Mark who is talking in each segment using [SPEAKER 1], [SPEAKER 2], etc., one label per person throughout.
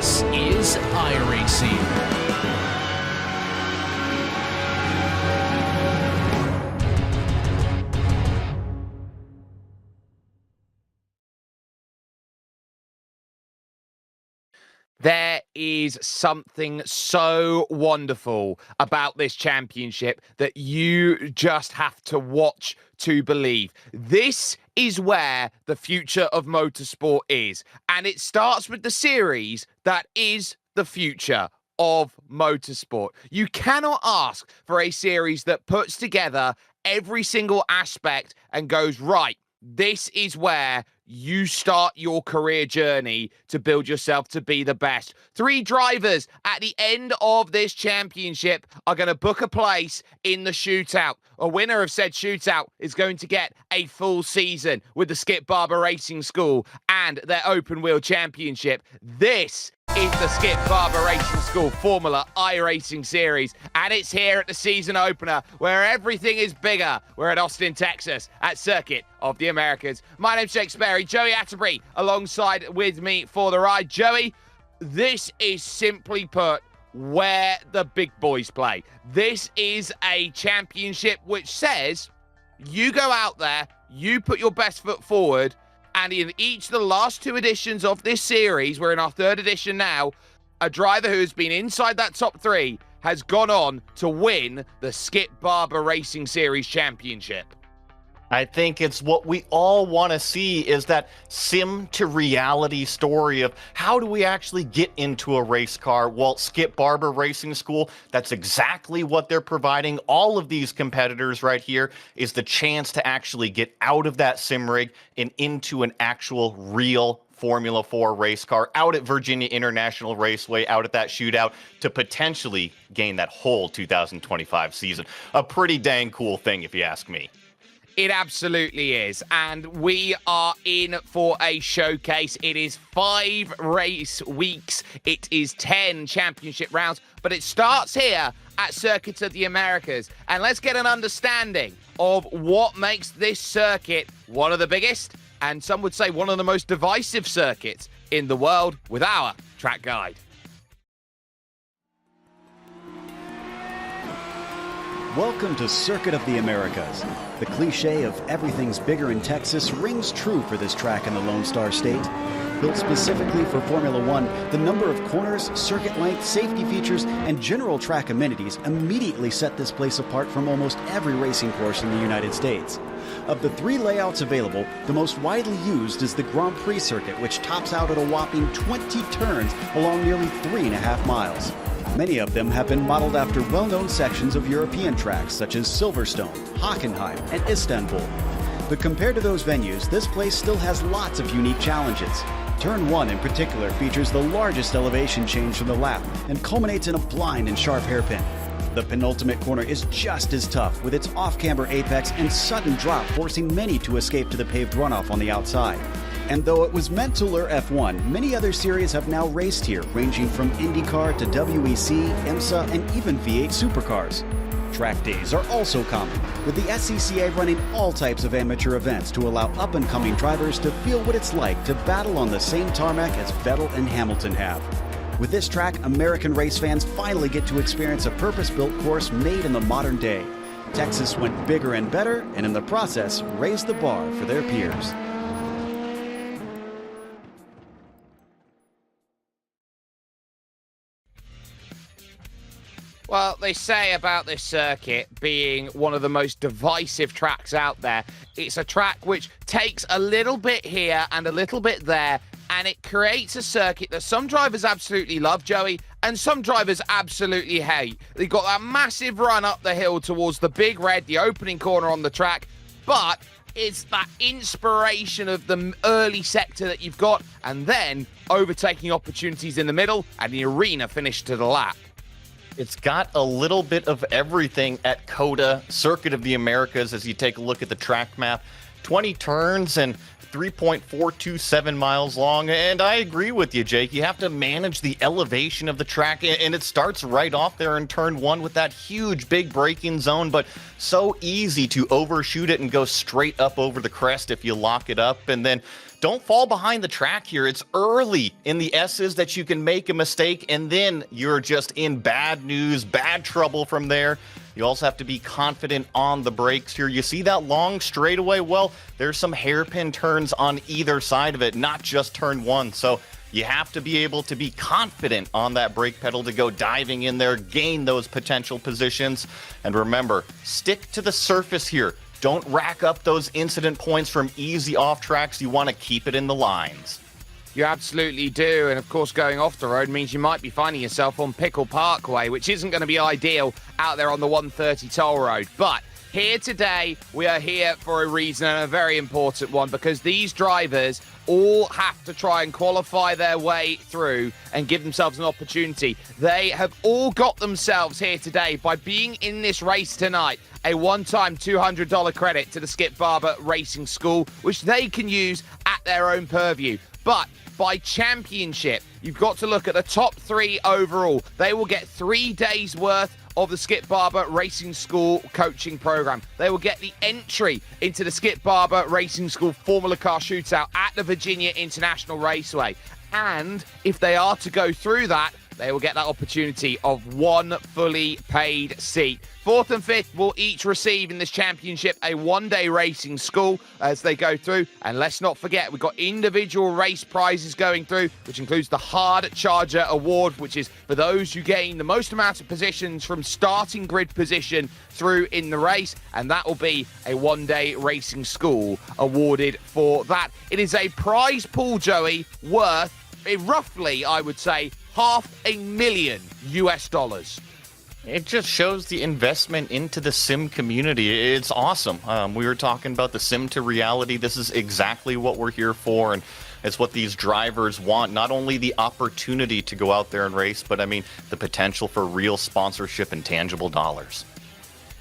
[SPEAKER 1] This is iRacing. There is something so wonderful about this championship that you just have to watch to believe. This is where the future of motorsport is. And it starts with the series that is the future of motorsport. You cannot ask for a series that puts together every single aspect and goes, right, this is where you start your career journey to build yourself to be the best. 3 drivers at the end of this championship are going to book a place in the shootout. A winner of said shootout is going to get a full season with the Skip Barber Racing School and their open wheel championship. This is the Skip Barber Racing School Formula iRacing Series, and it's here at the season opener where everything is bigger. We're at Austin, Texas, at Circuit of the Americas. My name's Jake Sperry, Joey Atterbury alongside with me for the ride. Joey, this is simply put where the big boys play. This is a championship which says you go out there, you put your best foot forward, and in each of the last 2 editions of this series, we're in our 3rd edition now, a driver who's been inside that top 3 has gone on to win the Skip Barber Racing Series Championship.
[SPEAKER 2] I think it's what we all want to see, is that sim to reality story of how do we actually get into a race car. Well, Skip Barber Racing School, that's exactly what they're providing all of these competitors right here, is the chance to actually get out of that sim rig and into an actual real Formula 4 race car out at Virginia International Raceway, out at that shootout, to potentially gain that whole 2025 season. A pretty dang cool thing, if you ask me.
[SPEAKER 1] It absolutely is, and we are in for a showcase. It is 5 race weeks. It is 10 championship rounds, but it starts here at Circuit of the Americas. And let's get an understanding of what makes this circuit one of the biggest, and some would say one of the most divisive circuits in the world, with our track guide.
[SPEAKER 3] Welcome to Circuit of the Americas. The cliche of everything's bigger in Texas rings true for this track in the Lone Star State. Built specifically for Formula One, the number of corners, circuit length, safety features, and general track amenities immediately set this place apart from almost every racing course in the United States. Of the 3 layouts available, the most widely used is the Grand Prix circuit, which tops out at a whopping 20 turns along nearly 3.5 miles. Many of them have been modeled after well-known sections of European tracks such as Silverstone, Hockenheim, and Istanbul. But compared to those venues, this place still has lots of unique challenges. Turn 1 in particular features the largest elevation change from the lap and culminates in a blind and sharp hairpin. The penultimate corner is just as tough, with its off-camber apex and sudden drop forcing many to escape to the paved runoff on the outside. And though it was meant to lure F1, many other series have now raced here, ranging from IndyCar to WEC, IMSA, and even V8 supercars. Track days are also common, with the SCCA running all types of amateur events to allow up-and-coming drivers to feel what it's like to battle on the same tarmac as Vettel and Hamilton have. With this track, American race fans finally get to experience a purpose-built course made in the modern day. Texas went bigger and better, and in the process, raised the bar for their peers.
[SPEAKER 1] Well, they say about this circuit being one of the most divisive tracks out there. It's a track which takes a little bit here and a little bit there, and it creates a circuit that some drivers absolutely love, Joey, and some drivers absolutely hate. They've got that massive run up the hill towards the big red, the opening corner on the track, but it's that inspiration of the early sector that you've got, and then overtaking opportunities in the middle and the arena finish to the lap.
[SPEAKER 2] It's got a little bit of everything at COTA, Circuit of the Americas, as you take a look at the track map. 20 turns and 3.427 miles long. And I agree with you, Jake. You have to manage the elevation of the track, and it starts right off there in turn 1 with that huge big braking zone, but so easy to overshoot it and go straight up over the crest if you lock it up. And then don't fall behind the track here. It's early in the S's that you can make a mistake, and then you're just in bad news, bad trouble from there. You also have to be confident on the brakes here. You see that long straightaway? Well, there's some hairpin turns on either side of it, not just turn one. So you have to be able to be confident on that brake pedal to go diving in there, gain those potential positions. And remember, stick to the surface here. Don't rack up those incident points from easy off tracks. You want to keep it in the lines.
[SPEAKER 1] You absolutely do. And of course, going off the road means you might be finding yourself on Pickle Parkway, which isn't going to be ideal out there on the 130 toll road. But here today, we are here for a reason, and a very important one, because these drivers all have to try and qualify their way through and give themselves an opportunity. They have all got themselves here today by being in this race tonight a one-time $200 credit to the Skip Barber Racing School, which they can use at their own purview. But by championship, you've got to look at the top 3 overall. They will get 3 days worth of the Skip Barber Racing School coaching program. They will get the entry into the Skip Barber Racing School Formula Car Shootout at the Virginia International Raceway. And if they are to go through that, they will get that opportunity of one fully paid seat. 4th and 5th will each receive in this championship a one-day racing school as they go through. And let's not forget, we've got individual race prizes going through, which includes the Hard Charger Award, which is for those who gain the most amount of positions from starting grid position through in the race. And that will be a one-day racing school awarded for that. It is a prize pool, Joey, worth roughly, I would say, $500,000 US.
[SPEAKER 2] It just shows the investment into the sim community. It's awesome. We were talking about the sim to reality. This is exactly what we're here for, and it's what these drivers want. Not only the opportunity to go out there and race, but I mean the potential for real sponsorship and tangible dollars.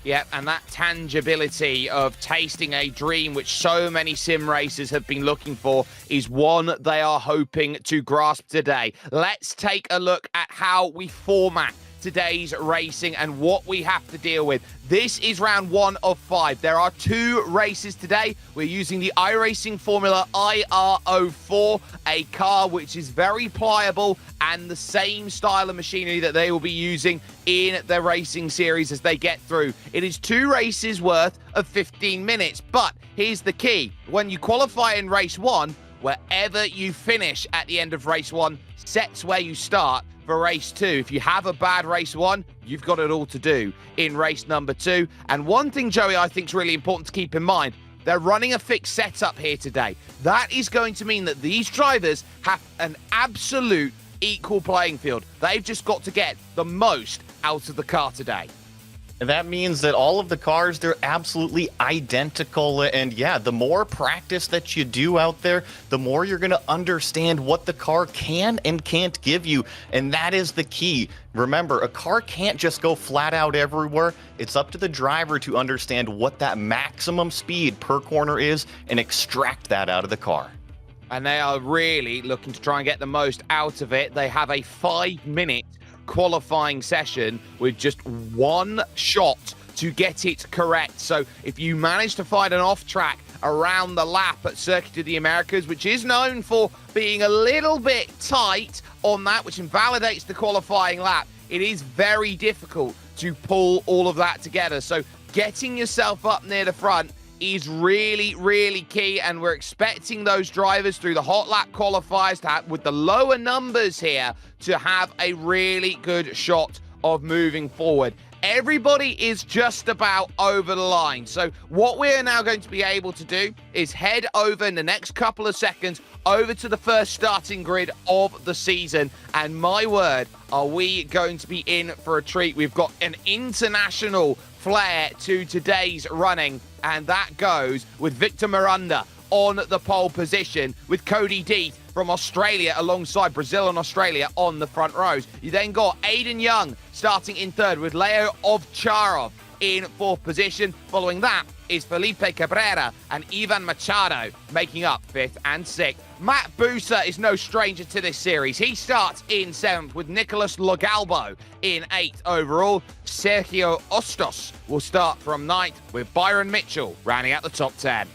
[SPEAKER 1] Yeah, and that tangibility of tasting a dream, which so many sim racers have been looking for, is one they are hoping to grasp today. Let's take a look at how we format today's racing and what we have to deal with. This is round 1 of 5. There are 2 races today. We're using the iRacing Formula IR04, a car which is very pliable and the same style of machinery that they will be using in their racing series as they get through. It is 2 races worth of 15 minutes, but here's the key. When you qualify in race 1, wherever you finish at the end of race 1 sets where you start for race 2. If you have a bad race 1, you've got it all to do in race number 2. And one thing, Joey, I think is really important to keep in mind, they're running a fixed setup here today. That is going to mean that these drivers have an absolute equal playing field. They've just got to get the most out of the car today.
[SPEAKER 2] And that means that all of the cars, they're absolutely identical. And yeah, the more practice that you do out there, the more you're going to understand what the car can and can't give you. And that is the key. Remember, a car can't just go flat out everywhere. It's up to the driver to understand what that maximum speed per corner is and extract that out of the car.
[SPEAKER 1] And they are really looking to try and get the most out of it. They have a 5-minute qualifying session with just 1 shot to get it correct. So if you manage to find an off track around the lap at Circuit of the Americas, which is known for being a little bit tight on that, which invalidates the qualifying lap, it is very difficult to pull all of that together. So getting yourself up near the front is really, really key, and we're expecting those drivers through the hot lap qualifiers to have, with the lower numbers here, to have a really good shot of moving forward. Everybody is just about over the line. So what we're now going to be able to do is head over in the next couple of seconds over to the first starting grid of the season. And my word, are we going to be in for a treat. We've got an international flair to today's running, and that goes with Victor Miranda on the pole position, with Cody Deeth from Australia alongside Brazil and Australia on the front rows. You then got Aiden Young starting in 3rd, with Leo Ovcharov in 4th position. Following that is Felipe Cabrera and Ivan Machado making up 5th and 6th. Matt Busa is no stranger to this series. He starts in 7th, with Nicolas Logalbo in 8th overall. Sergio Ostos will start from 9th, with Byron Mitchell rounding out the top 10.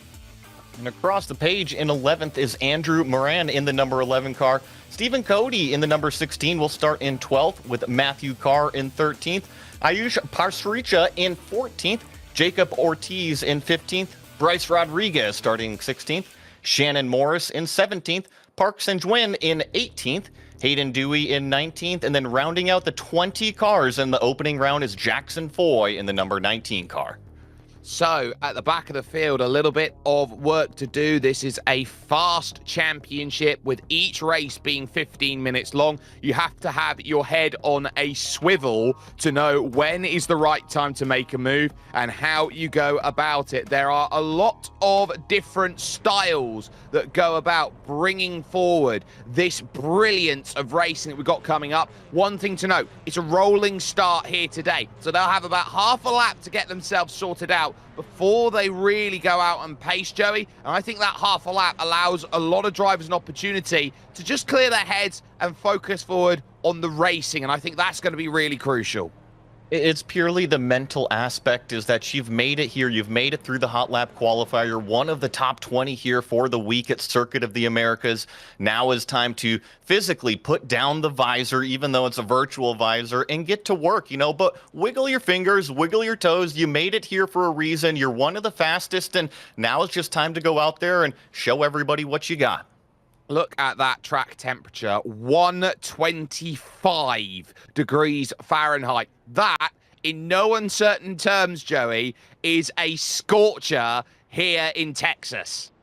[SPEAKER 2] And across the page in 11th is Andrew Moran in the number 11 car. Stephen Cody in the number 16 will start in 12th with Matthew Carr in 13th. Ayush Parsricha in 14th. Jacob Ortiz in 15th. Bryce Rodriguez starting 16th. Shannon Morris in 17th. Park Sanjuan in 18th. Hayden Dewey in 19th. And then rounding out the 20 cars in the opening round is Jackson Foy in the number 19 car.
[SPEAKER 1] So, at the back of the field, a little bit of work to do. This is a fast championship with each race being 15 minutes long. You have to have your head on a swivel to know when is the right time to make a move and how you go about it. There are a lot of different styles that go about bringing forward this brilliance of racing that we've got coming up. One thing to note, it's a rolling start here today. So they'll have about half a lap to get themselves sorted out before they really go out and pace, Joey. And I think that half a lap allows a lot of drivers an opportunity to just clear their heads and focus forward on the racing. And I think that's going to be really crucial.
[SPEAKER 2] It's purely the mental aspect, is that you've made it here. You've made it through the hot lap qualifier, one of the top 20 here for the week at Circuit of the Americas. Now is time to physically put down the visor, even though it's a virtual visor, and get to work, but wiggle your fingers, wiggle your toes. You made it here for a reason. You're one of the fastest, and now it's just time to go out there and show everybody what you got.
[SPEAKER 1] Look at that track temperature, 125 degrees Fahrenheit. That, in no uncertain terms, Joey, is a scorcher here in Texas.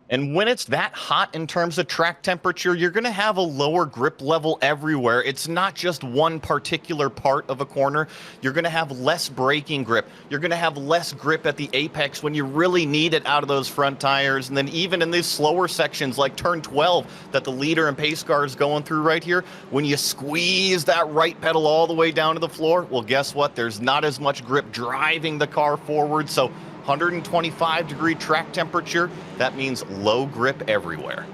[SPEAKER 2] And when it's that hot in terms of track temperature, you're going to have a lower grip level everywhere. It's not just one particular part of a corner. You're going to have less braking grip. You're going to have less grip at the apex when you really need it out of those front tires. And then even in these slower sections like turn 12 that the leader and pace car is going through right here, when you squeeze that right pedal all the way down to the floor, well, guess what? There's not as much grip driving the car forward. So 125-degree track temperature, that means low grip everywhere.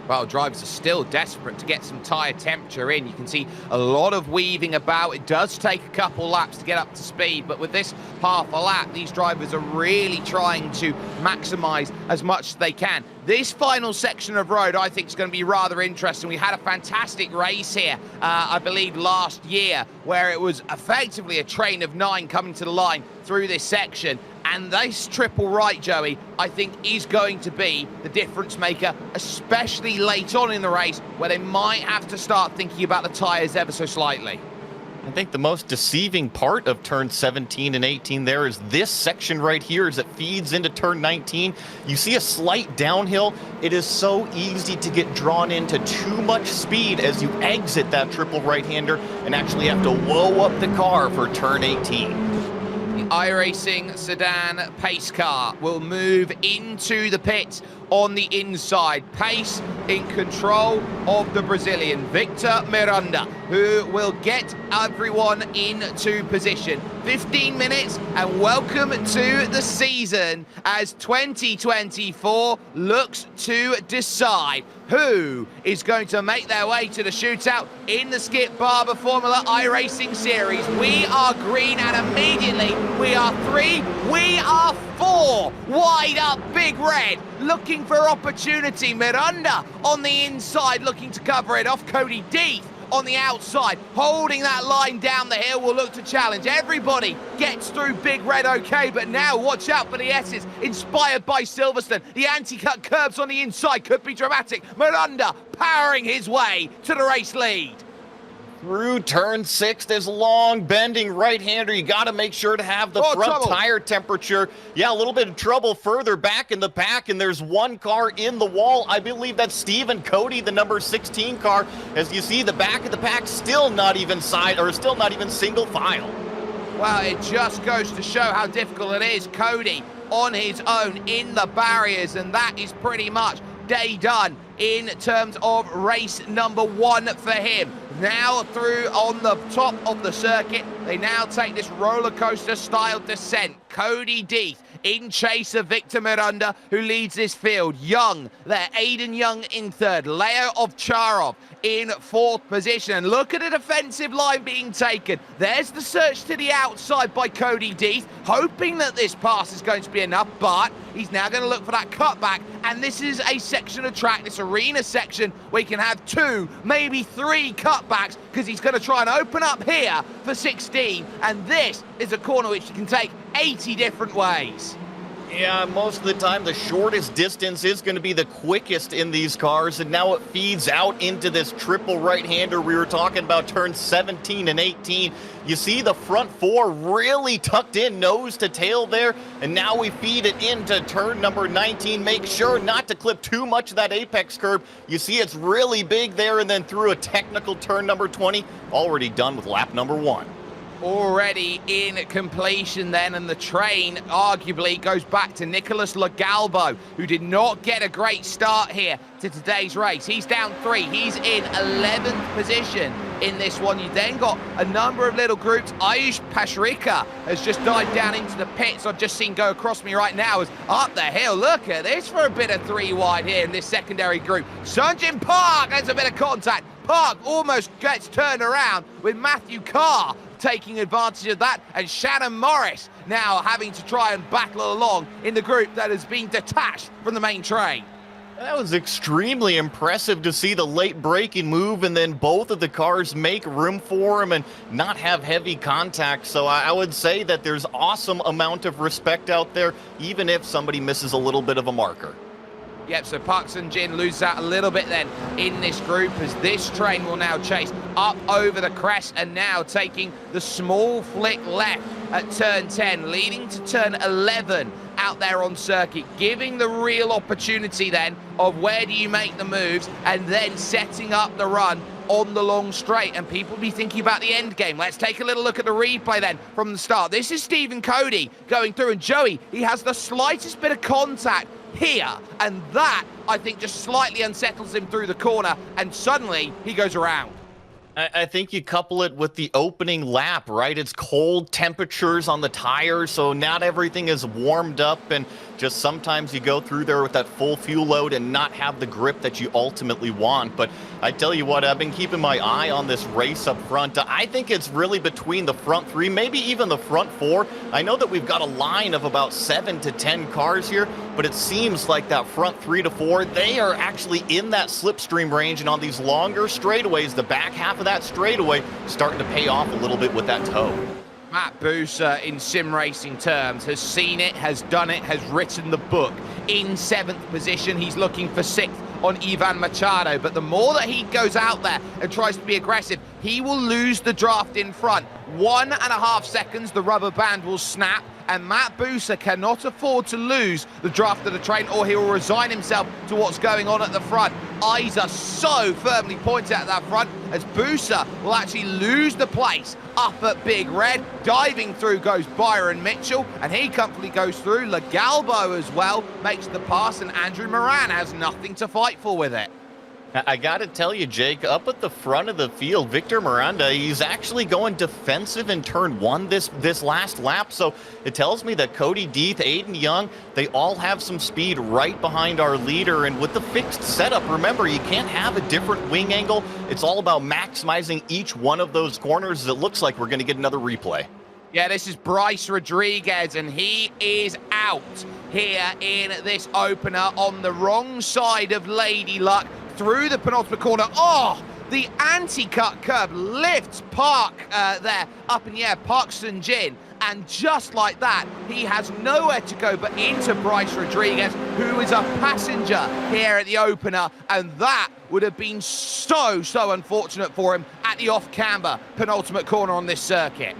[SPEAKER 1] Well, drivers are still desperate to get some tyre temperature in. You can see a lot of weaving about. It does take a couple laps to get up to speed, but with this half a lap, these drivers are really trying to maximise as much as they can. This final section of road, I think, is going to be rather interesting. We had a fantastic race here, I believe, last year, where it was effectively a train of 9 coming to the line through this section. And this triple right, Joey, I think is going to be the difference maker, especially late on in the race, where they might have to start thinking about the tyres ever so slightly.
[SPEAKER 2] I think the most deceiving part of turn 17 and 18 there is this section right here as it feeds into turn 19. You see a slight downhill. It is so easy to get drawn into too much speed as you exit that triple right-hander and actually have to whoa up the car for turn 18.
[SPEAKER 1] iRacing sedan pace car will move into the pit on the inside. Pace in control of the Brazilian Victor Miranda, who will get everyone into position. 15 minutes and welcome to the season as 2024 looks to decide who is going to make their way to the shootout in the Skip Barber Formula iRacing Series. We are green and immediately we are 3, we are 4. Wide up, big red, looking for opportunity. Miranda on the inside looking to cover it off. Cody Deeth on the outside, holding that line down the hill, will look to challenge. Everybody gets through Big Red okay, but now watch out for the S's, inspired by Silverstone. The anti-cut curbs on the inside could be dramatic. Miranda powering his way to the race lead.
[SPEAKER 2] Through turn 6, this long bending right-hander. You got to make sure to have the front tire temperature. Yeah, a little bit of trouble further back in the pack, and there's one car in the wall. I believe that's Stephen Cody, the number 16 car. As you see, the back of the pack still not even single file.
[SPEAKER 1] Well, it just goes to show how difficult it is. Cody on his own in the barriers, and that is pretty much day done in terms of race number 1 for him. Now through on the top of the circuit, they now take this roller coaster style descent. Cody Deeth in chase of Victor Miranda, who leads this field. Young there, Aiden Young in third, Leo Ovcharov in fourth position. And look at a defensive line being taken. There's the search to the outside by Cody Deeth, hoping that this pass is going to be enough, but he's now going to look for that cutback. And this is a section of track, this arena section, where he can have 2, maybe 3 cutbacks, because he's going to try and open up here for 16. And this is a corner which you can take 80 different ways.
[SPEAKER 2] Yeah, most of the time the shortest distance is going to be the quickest in these cars, and now it feeds out into this triple right-hander we were talking about, turns 17 and 18. You see the front 4 really tucked in nose to tail there, and now we feed it into turn number 19. Make sure not to clip too much of that apex curve. You see it's really big there, and then through a technical turn number 20, already done with lap number 1.
[SPEAKER 1] Already in completion then, and the train arguably goes back to Nicholas Lagalbo, who did not get a great start here to today's race. He's down 3. He's in 11th position in this one. You then got a number of little groups. Ayush Pashrika has just dived down into the pits. I've just seen go across me right now is up the hill. Look at this for a bit of 3 wide here in this secondary group. Sunjin Park has a bit of contact. Park almost gets turned around with Matthew Carr taking advantage of that, and Shannon Morris now having to try and battle along in the group that has been detached from the main train.
[SPEAKER 2] That was extremely impressive to see the late braking move, and then both of the cars make room for him and not have heavy contact. So I would say that there's awesome amount of respect out there, even if somebody misses a little bit of a marker.
[SPEAKER 1] Yep, so Park Sun-jin loses out a little bit then in this group, as this train will now chase up over the crest and now taking the small flick left at turn 10, leading to turn 11 out there on circuit, giving the real opportunity then of where do you make the moves and then setting up the run on the long straight, and people be thinking about the end game. Let's take a little look at the replay then from the start. This is Stephen Cody going through, and Joey, he has the slightest bit of contact here, and that, I think, just slightly unsettles him through the corner, and suddenly he goes around.
[SPEAKER 2] I think you couple it with the opening lap, right? It's cold temperatures on the tires, so not everything is warmed up, and just sometimes you go through there with that full fuel load and not have the grip that you ultimately want. But I tell you what, I've been keeping my eye on this race up front. I think it's really between the front 3, maybe even the front 4. I know that we've got a line of about 7 to 10 cars here, but it seems like that front 3 to 4, they are actually in that slipstream range, and on these longer straightaways, the back half of that straightaway starting to pay off a little bit with that toe.
[SPEAKER 1] Matt Buser, in sim racing terms, has seen it, has done it, has written the book. In 7th position, he's looking for 6th on Ivan Machado, but the more that he goes out there and tries to be aggressive, he will lose the draft in front. 1.5 seconds, the rubber band will snap, and Matt Buser cannot afford to lose the draft of the train, or he will resign himself to what's going on at the front. Eyes are so firmly pointed at that front, as Buser will actually lose the place up at Big Red. Diving through goes Byron Mitchell, and he comfortably goes through. Lagalbo as well makes the pass, and Andrew Moran has nothing to fight for with it.
[SPEAKER 2] I got to tell you, Jake, up at the front of the field, Victor Miranda, he's actually going defensive in turn 1 this last lap. So it tells me that Cody Deeth, Aiden Young, they all have some speed right behind our leader. And with the fixed setup, remember, you can't have a different wing angle. It's all about maximizing each one of those corners. It looks like we're going to get another replay.
[SPEAKER 1] Yeah, this is Bryce Rodriguez, and he is out here in this opener on the wrong side of Lady Luck. Through the penultimate corner. Oh, the anti-cut curb lifts Park there up in the air, Park Sun-jin, and just like that, he has nowhere to go but into Bryce Rodriguez, who is a passenger here at the opener, and that would have been so unfortunate for him at the off-camber penultimate corner on this circuit.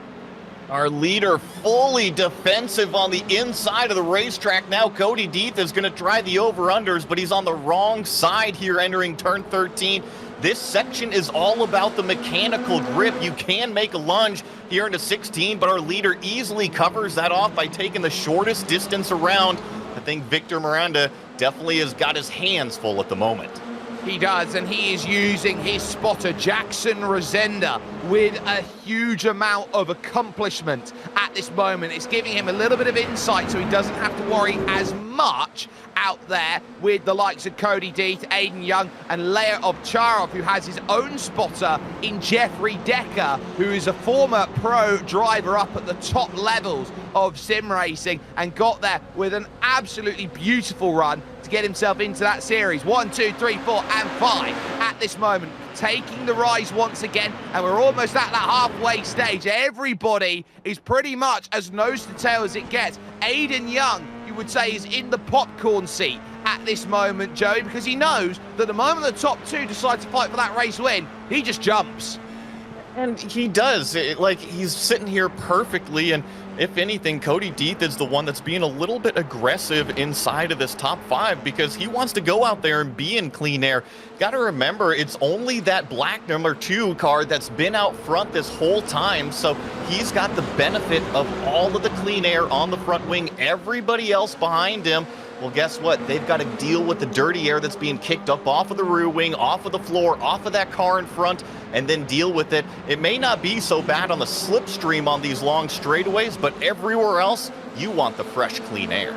[SPEAKER 2] Our leader fully defensive on the inside of the racetrack. Now Cody Deeth is going to try the over-unders, but he's on the wrong side here entering turn 13. This section is all about the mechanical grip. You can make a lunge here into 16, but our leader easily covers that off by taking the shortest distance around. I think Victor Miranda definitely has got his hands full at the moment.
[SPEAKER 1] He does, and he is using his spotter, Jackson Rosenda, with a huge amount of accomplishment at this moment. It's giving him a little bit of insight so he doesn't have to worry as much out there with the likes of Cody Deeth, Aiden Young, and Leo Ovcharov, who has his own spotter in Jeffrey Decker, who is a former pro driver up at the top levels of sim racing and got there with an absolutely beautiful run to get himself into that series. 1, 2, 3, 4, and 5 at this moment, taking the rise once again, and we're almost at that halfway stage. Everybody is pretty much as nose to tail as it gets. Aiden Young, you would say, is in the popcorn seat at this moment, Joey, because he knows that the moment the top two decide to fight for that race win, he just jumps.
[SPEAKER 2] And he does. He's sitting here perfectly, and if anything, Cody Deeth is the one that's being a little bit aggressive inside of this top 5 because he wants to go out there and be in clean air. Got to remember, it's only that black number 2 car that's been out front this whole time, so he's got the benefit of all of the clean air on the front wing. Everybody else behind him, well, guess what? They've got to deal with the dirty air that's being kicked up off of the rear wing, off of the floor, off of that car in front, and then deal with it. It may not be so bad on the slipstream on these long straightaways, but everywhere else, you want the fresh, clean air.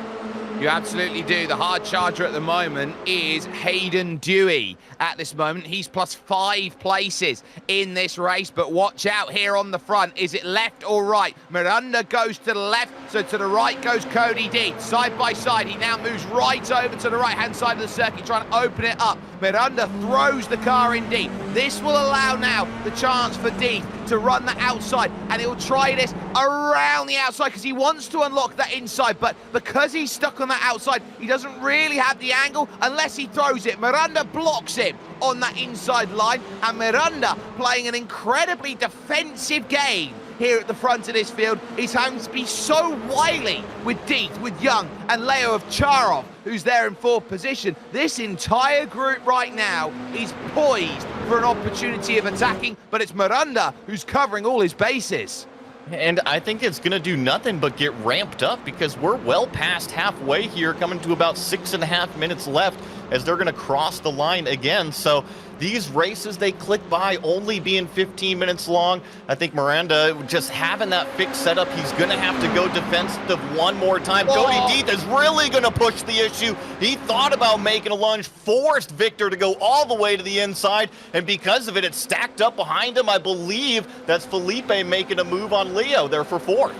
[SPEAKER 1] You absolutely do. The hard charger at the moment is Hayden Dewey. At this moment, he's plus 5 places in this race, but watch out here on the front. Is it left or right? Miranda goes to the left, so to the right goes Cody Deeth. Side by side, he now moves right over to the right-hand side of the circuit, trying to open it up. Miranda throws the car in deep. This will allow now the chance for Deeth to run the outside, and he'll try this around the outside because he wants to unlock that inside, but because he's stuck on that outside, he doesn't really have the angle unless he throws it. Miranda blocks him on that inside line, and Miranda playing an incredibly defensive game here at the front of this field. He's having to be so wily with Deeth, with Young, and Leo Ovcharov, who's there in 4th position. This entire group right now is poised for an opportunity of attacking, but it's Miranda who's covering all his bases.
[SPEAKER 2] And I think it's going to do nothing but get ramped up because we're well past halfway here, coming to about 6.5 minutes left as they're going to cross the line again. So these races, they click by only being 15 minutes long. I think Miranda just having that fixed setup, he's going to have to go defensive one more time.
[SPEAKER 1] Whoa.
[SPEAKER 2] Cody Deeth is really going to push the issue. He thought about making a lunge, forced Victor to go all the way to the inside, and because of it, it's stacked up behind him. I believe that's Felipe making a move on Leo there for 4th.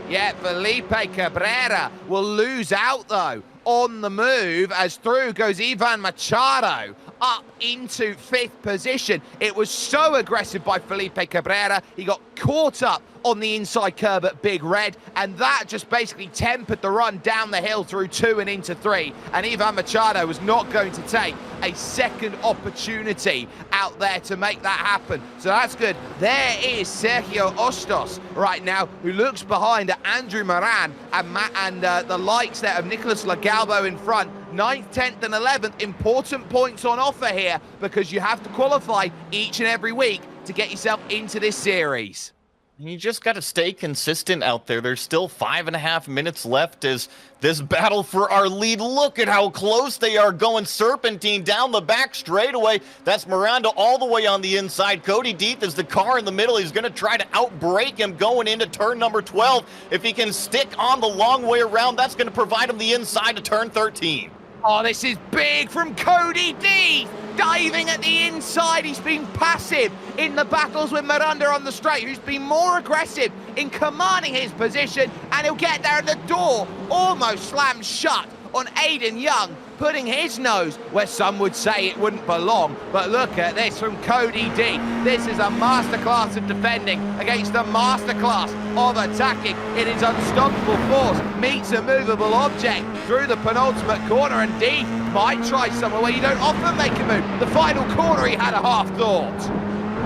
[SPEAKER 1] Yeah, Felipe Cabrera will lose out, though, on the move as through goes Ivan Machado up into 5th position. It was so aggressive by Felipe Cabrera. He got caught up on the inside curb at Big Red, and that just basically tempered the run down the hill through 2 and into 3. And Ivan Machado was not going to take a second opportunity out there to make that happen. So that's good. There is Sergio Ostos right now, who looks behind at Andrew Moran and the likes there of Nicolas Lagalbo in front. 9th, 10th, and 11th. Important points on offer here because you have to qualify each and every week to get yourself into this series.
[SPEAKER 2] You just got to stay consistent out there. There's still 5.5 minutes left as this battle for our lead. Look at how close they are going serpentine down the back straightaway. That's Miranda all the way on the inside. Cody Deeth is the car in the middle. He's going to try to outbrake him going into turn number 12. If he can stick on the long way around, that's going to provide him the inside to turn 13.
[SPEAKER 1] Oh, this is big from Cody Deeth, diving at the inside. He's been passive in the battles with Miranda on the straight, who's been more aggressive in commanding his position, and he'll get there and the door almost slams shut on Aiden Young, putting his nose where some would say it wouldn't belong. But look at this from Cody Deeth. This is a masterclass of defending against a masterclass of attacking. It is unstoppable force meets a movable object through the penultimate corner, and Deeth might try somewhere where you don't often make a move. The final corner he had a half thought.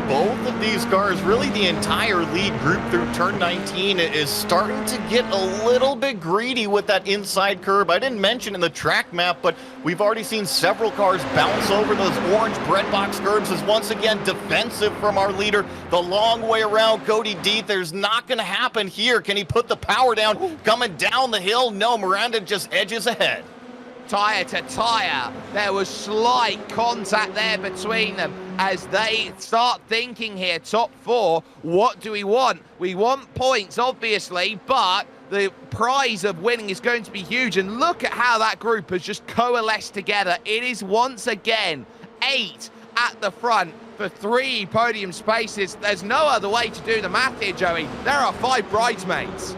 [SPEAKER 2] Both of these cars, really the entire lead group through turn 19 is starting to get a little bit greedy with that inside curb. I didn't mention in the track map, but we've already seen several cars bounce over those orange bread box curbs as once again defensive from our leader. The long way around Cody Deeth, there's not going to happen here. Can he put the power down coming down the hill? No, Miranda just edges ahead.
[SPEAKER 1] tyre to tyre. There was slight contact there between them as they start thinking here, top four, what do we want? We want points, obviously, but the prize of winning is going to be huge. And look at how that group has just coalesced together. It is once again 8 at the front for 3 podium spaces. There's no other way to do the math here, Joey. There are 5 bridesmaids.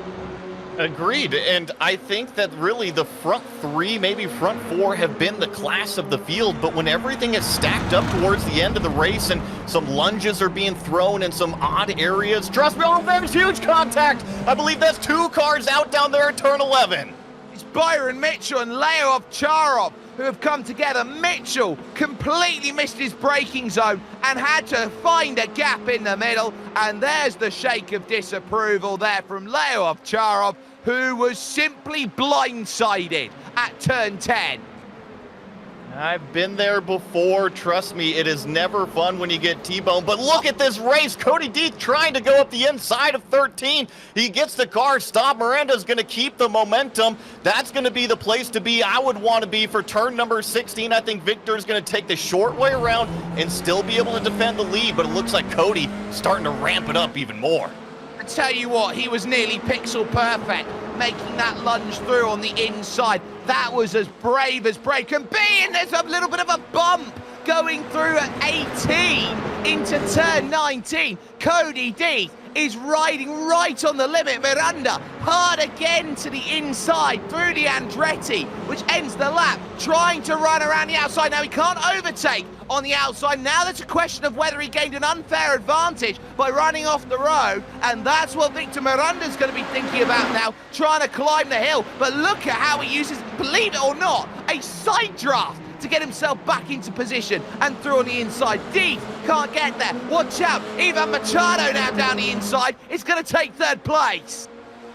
[SPEAKER 2] Agreed, and I think that really the front 3, maybe front 4, have been the class of the field, but when everything is stacked up towards the end of the race and some lunges are being thrown in some odd areas, trust me, oh, there's huge contact! I believe that's 2 cars out down there at turn 11.
[SPEAKER 1] It's Byron Mitchell and Leo Ovcharov who have come together. Mitchell completely missed his braking zone and had to find a gap in the middle. And there's the shake of disapproval there from Leo Ovcharov, who was simply blindsided at turn 10.
[SPEAKER 2] I've been there before. Trust me, it is never fun when you get T-boned. But look at this race. Cody Deeth trying to go up the inside of 13. He gets the car stopped. Miranda's going to keep the momentum. That's going to be the place to be. I would want to be for turn number 16. I think Victor's going to take the short way around and still be able to defend the lead. But it looks like Cody starting to ramp it up even more.
[SPEAKER 1] I tell you what, he was nearly pixel perfect, making that lunge through on the inside. That was as brave as brave can be, and there's a little bit of a bump going through at 18 into turn 19. Cody Deeth is riding right on the limit. Miranda hard again to the inside through the Andretti, which ends the lap, trying to run around the outside. Now he can't overtake on the outside. Now there's a question of whether he gained an unfair advantage by running off the road, and that's what Victor Miranda's going to be thinking about now, trying to climb the hill. But look at how he uses, believe it or not, a side draft to get himself back into position and through on the inside. Deeth can't get there. Watch out. Ivan Machado now down the inside. It's going to take 3rd place.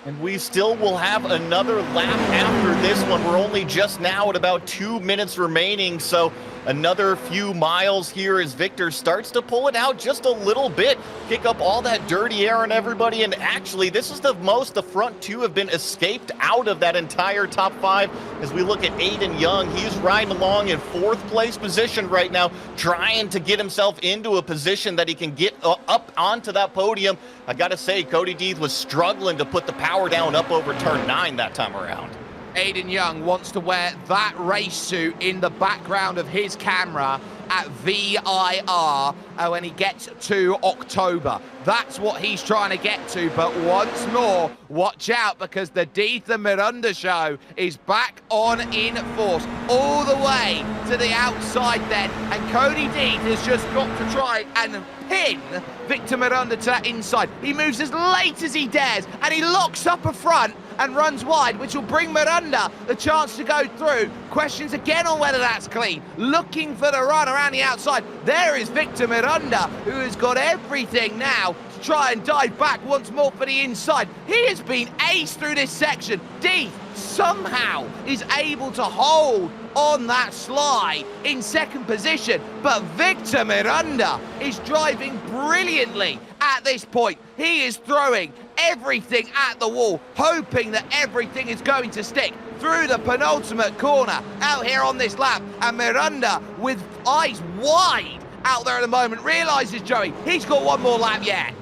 [SPEAKER 2] And we still will have another lap after this one. We're only just now at about 2 minutes remaining, so another few miles here as Victor starts to pull it out just a little bit, kick up all that dirty air on everybody, and actually this is the most the front 2 have been escaped out of that entire top 5. As we look at Aiden Young, he's riding along in 4th place position right now, trying to get himself into a position that he can get up onto that podium. I gotta say, Cody Deeth was struggling to put the power down up over turn 9 that time around.
[SPEAKER 1] Aiden Young wants to wear that race suit in the background of his camera at VIR when he gets to October. That's what he's trying to get to, but once more, watch out, because the Deeth and Miranda show is back on in force, all the way to the outside then, and Cody Deeth has just got to try and pin Victor Miranda to that inside. He moves as late as he dares, and he locks up a front and runs wide, which will bring Miranda the chance to go through. Questions again on whether that's clean. Looking for the run around the outside. There is Victor Miranda, who has got everything now to try and dive back once more for the inside. He has been ace through this section. Deeth somehow is able to hold on that slide in 2nd position, but Victor Miranda is driving brilliantly at this point. He is throwing everything at the wall, hoping that everything is going to stick through the penultimate corner out here on this lap, and Miranda, with eyes wide out there at the moment, realizes, Joey, he's got one more lap yet.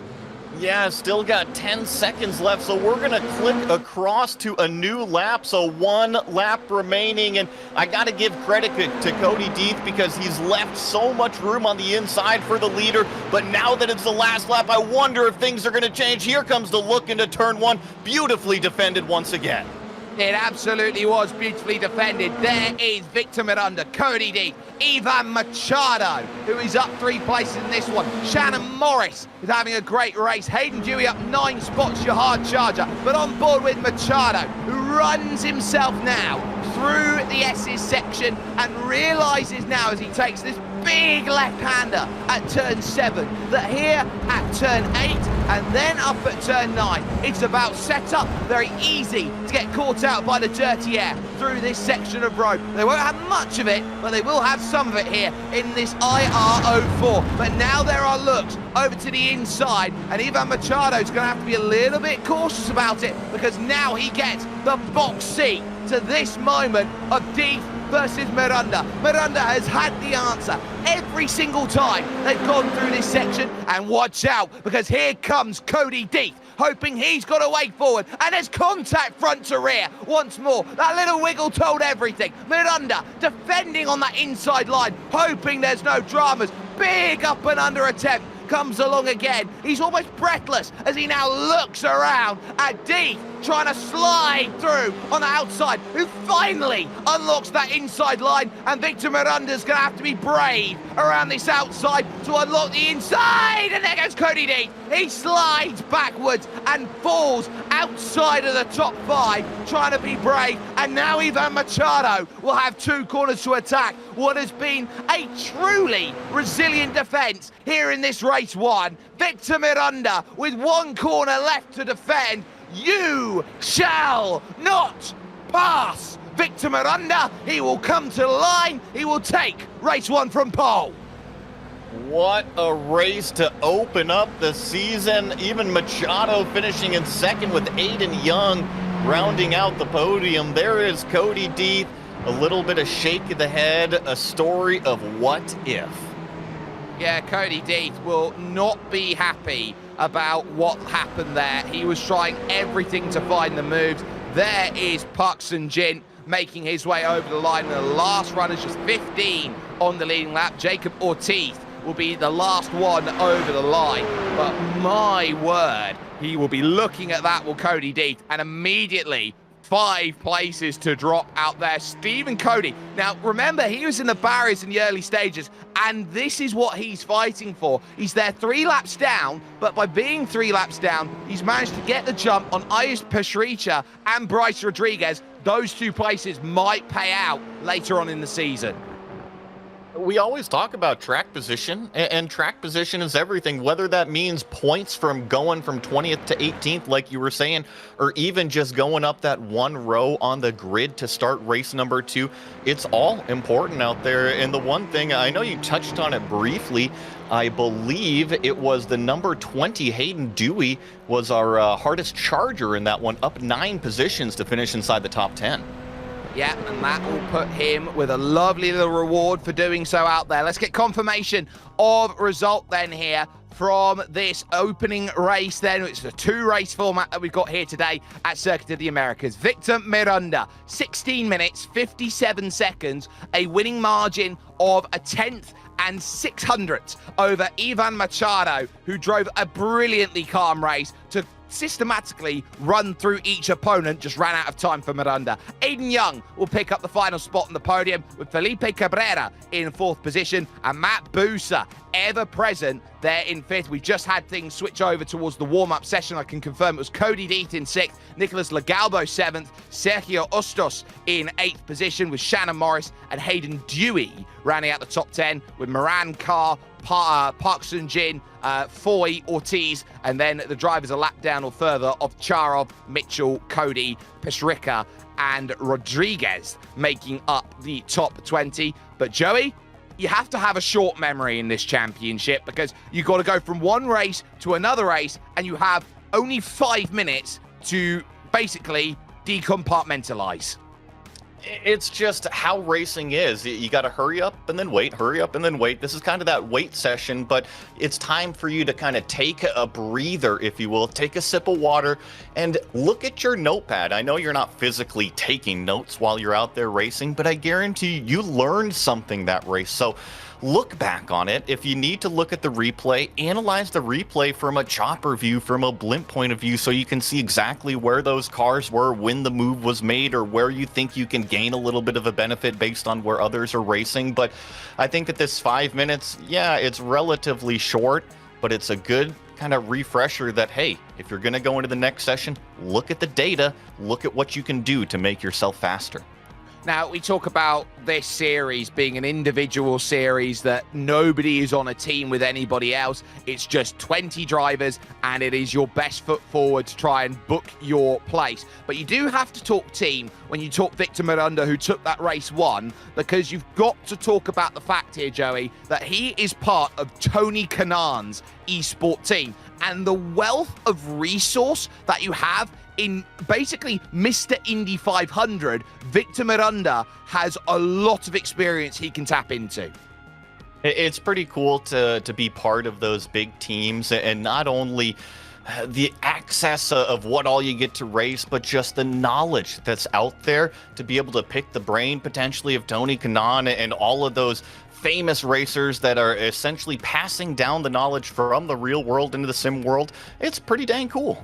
[SPEAKER 2] Yeah, still got 10 seconds left, so we're going to click across to a new lap, so 1 lap remaining, and I got to give credit to Cody Deeth because he's left so much room on the inside for the leader, but now that it's the last lap, I wonder if things are going to change. Here comes the look into turn 1, beautifully defended once again.
[SPEAKER 1] It absolutely was beautifully defended. There is Victor Miranda, Cody Deeth, Ivan Machado, who is up 3 places in this one. Shannon Morris is having a great race. Hayden Dewey up 9 spots, your hard charger. But on board with Machado, who runs himself now through the S's section and realizes now as he takes this big left-hander at turn 7 that here at turn 8 and then up at turn 9, it's about set up, very easy to get caught out by the dirty air through this section of road. They won't have much of it, but they will have some of it here in this IR04. But now there are looks over to the inside, and Ivan Machado's going to have to be a little bit cautious about it because now he gets the box seat to this moment of Deeth versus Miranda. Miranda has had the answer every single time they've gone through this section. And watch out, because here comes Cody Deeth, hoping he's got a way forward, and there's contact front to rear once more. That little wiggle told everything. Miranda defending on that inside line, hoping there's no dramas. Big up and under attempt comes along again. He's almost breathless as he now looks around at Deeth trying to slide through on the outside, who finally unlocks that inside line, and Victor Miranda's gonna have to be brave around this outside to unlock the inside, and there goes Cody Deeth. He slides backwards and falls outside of the top 5, trying to be brave, and now Ivan Machado will have 2 corners to attack what has been a truly resilient defense here in this race 1. Victor Miranda with 1 corner left to defend. You shall not pass Victor Miranda. He will come to the line. He will take race 1 from pole.
[SPEAKER 2] What a race to open up the season. Even Machado finishing in second with Aiden Young rounding out the podium. There is Cody Deeth. A little bit of shake of the head, a story of what if.
[SPEAKER 1] Yeah, Cody Deeth will not be happy about what happened there. He was trying everything to find the moves. There is Park Sun-jin making his way over the line. The last run is just 15 on the leading lap. Jacob Ortiz will be the last one over the line. But my word, he will be looking at that, will Cody Deeth, and immediately 5 places to drop out there. Stephen Cody. Now, remember, he was in the barriers in the early stages, and this is what he's fighting for. He's there 3 laps down, but by being 3 laps down, he's managed to get the jump on Ayus Peschricha and Bryce Rodriguez. Those 2 places might pay out later on in the season.
[SPEAKER 2] We always talk about track position, and track position is everything, whether that means points from going from 20th to 18th, like you were saying, or even just going up that 1 row on the grid to start race number 2. It's all important out there. And the one thing, I know you touched on it briefly, I believe it was the number 20, Hayden Dewey, was our hardest charger in that one, up 9 positions to finish inside the top 10.
[SPEAKER 1] Yeah, and that will put him with a lovely little reward for doing so out there. Let's get confirmation of result then here from this opening race then. It's a 2-race format that we've got here today at Circuit of the Americas. Victor Miranda, 16 minutes, 57 seconds, a winning margin of a 10th and 600th over Ivan Machado, who drove a brilliantly calm race to systematically run through each opponent, just ran out of time for Miranda. Aiden Young will pick up the final spot on the podium with Felipe Cabrera in 4th position, and Matt Busa ever present there in 5th. We just had things switch over towards the warm-up session. I can confirm it was Cody Deeth in 6th, Nicholas Legalbo 7th, Sergio Ostos in 8th position with Shannon Morris and Hayden Dewey rounding out the top 10 with Moran Carr, Park Sun-jin, Foy, Ortiz, and then the drivers a lap down or further of Charov, Mitchell, Cody, Peschricha, and Rodriguez making up the top 20. But Joey, you have to have a short memory in this championship, because you've got to go from one race to another race, and you have only 5 minutes to basically decompartmentalize.
[SPEAKER 2] It's just how racing is. You got to hurry up and then wait, hurry up and then wait. This is kind of that wait session, but it's time for you to kind of take a breather, if you will, take a sip of water and look at your notepad. I know you're not physically taking notes while you're out there racing, but I guarantee you learned something that race. So look back on it. If you need to look at the replay, analyze the replay from a chopper view, from a blimp point of view, so you can see exactly where those cars were when the move was made, or where you think you can gain a little bit of a benefit based on where others are racing. But I think that this 5 minutes, yeah, it's relatively short, but it's a good kind of refresher that, hey, if you're going to go into the next session, look at the data, look at what you can do to make yourself faster.
[SPEAKER 1] Now, we talk about this series being an individual series, that nobody is on a team with anybody else. It's just 20 drivers, and it is your best foot forward to try and book your place. But you do have to talk team when you talk Victor Miranda, who took that race 1, because you've got to talk about the fact here, Joey, that he is part of Tony Kanaan's esport team. and the wealth of resource that you have in basically Mr. Indy 500, Victor Miranda has a lot of experience he can tap into.
[SPEAKER 2] It's pretty cool to be part of those big teams, and not only the access of what all you get to race, but just the knowledge that's out there to be able to pick the brain potentially of Tony Kanaan and all of those famous racers that are essentially passing down the knowledge from the real world into the sim world. It's pretty dang cool.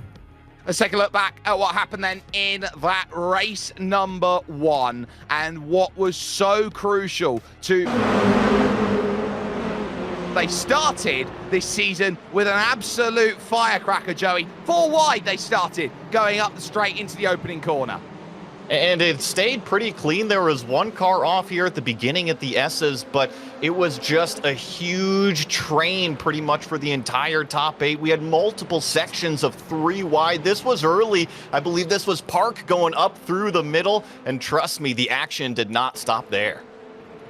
[SPEAKER 1] Let's take a look back at what happened then in that race number 1 and what was so crucial to... They started this season with an absolute firecracker, Joey. 4 wide they started, going up the straight into the opening corner.
[SPEAKER 2] And it stayed pretty clean. There was one car off here at the beginning at the S's, but it was just a huge train pretty much for the entire top 8. We had multiple sections of 3 wide. This was early. I believe this was Park going up through the middle. And trust me, the action did not stop there.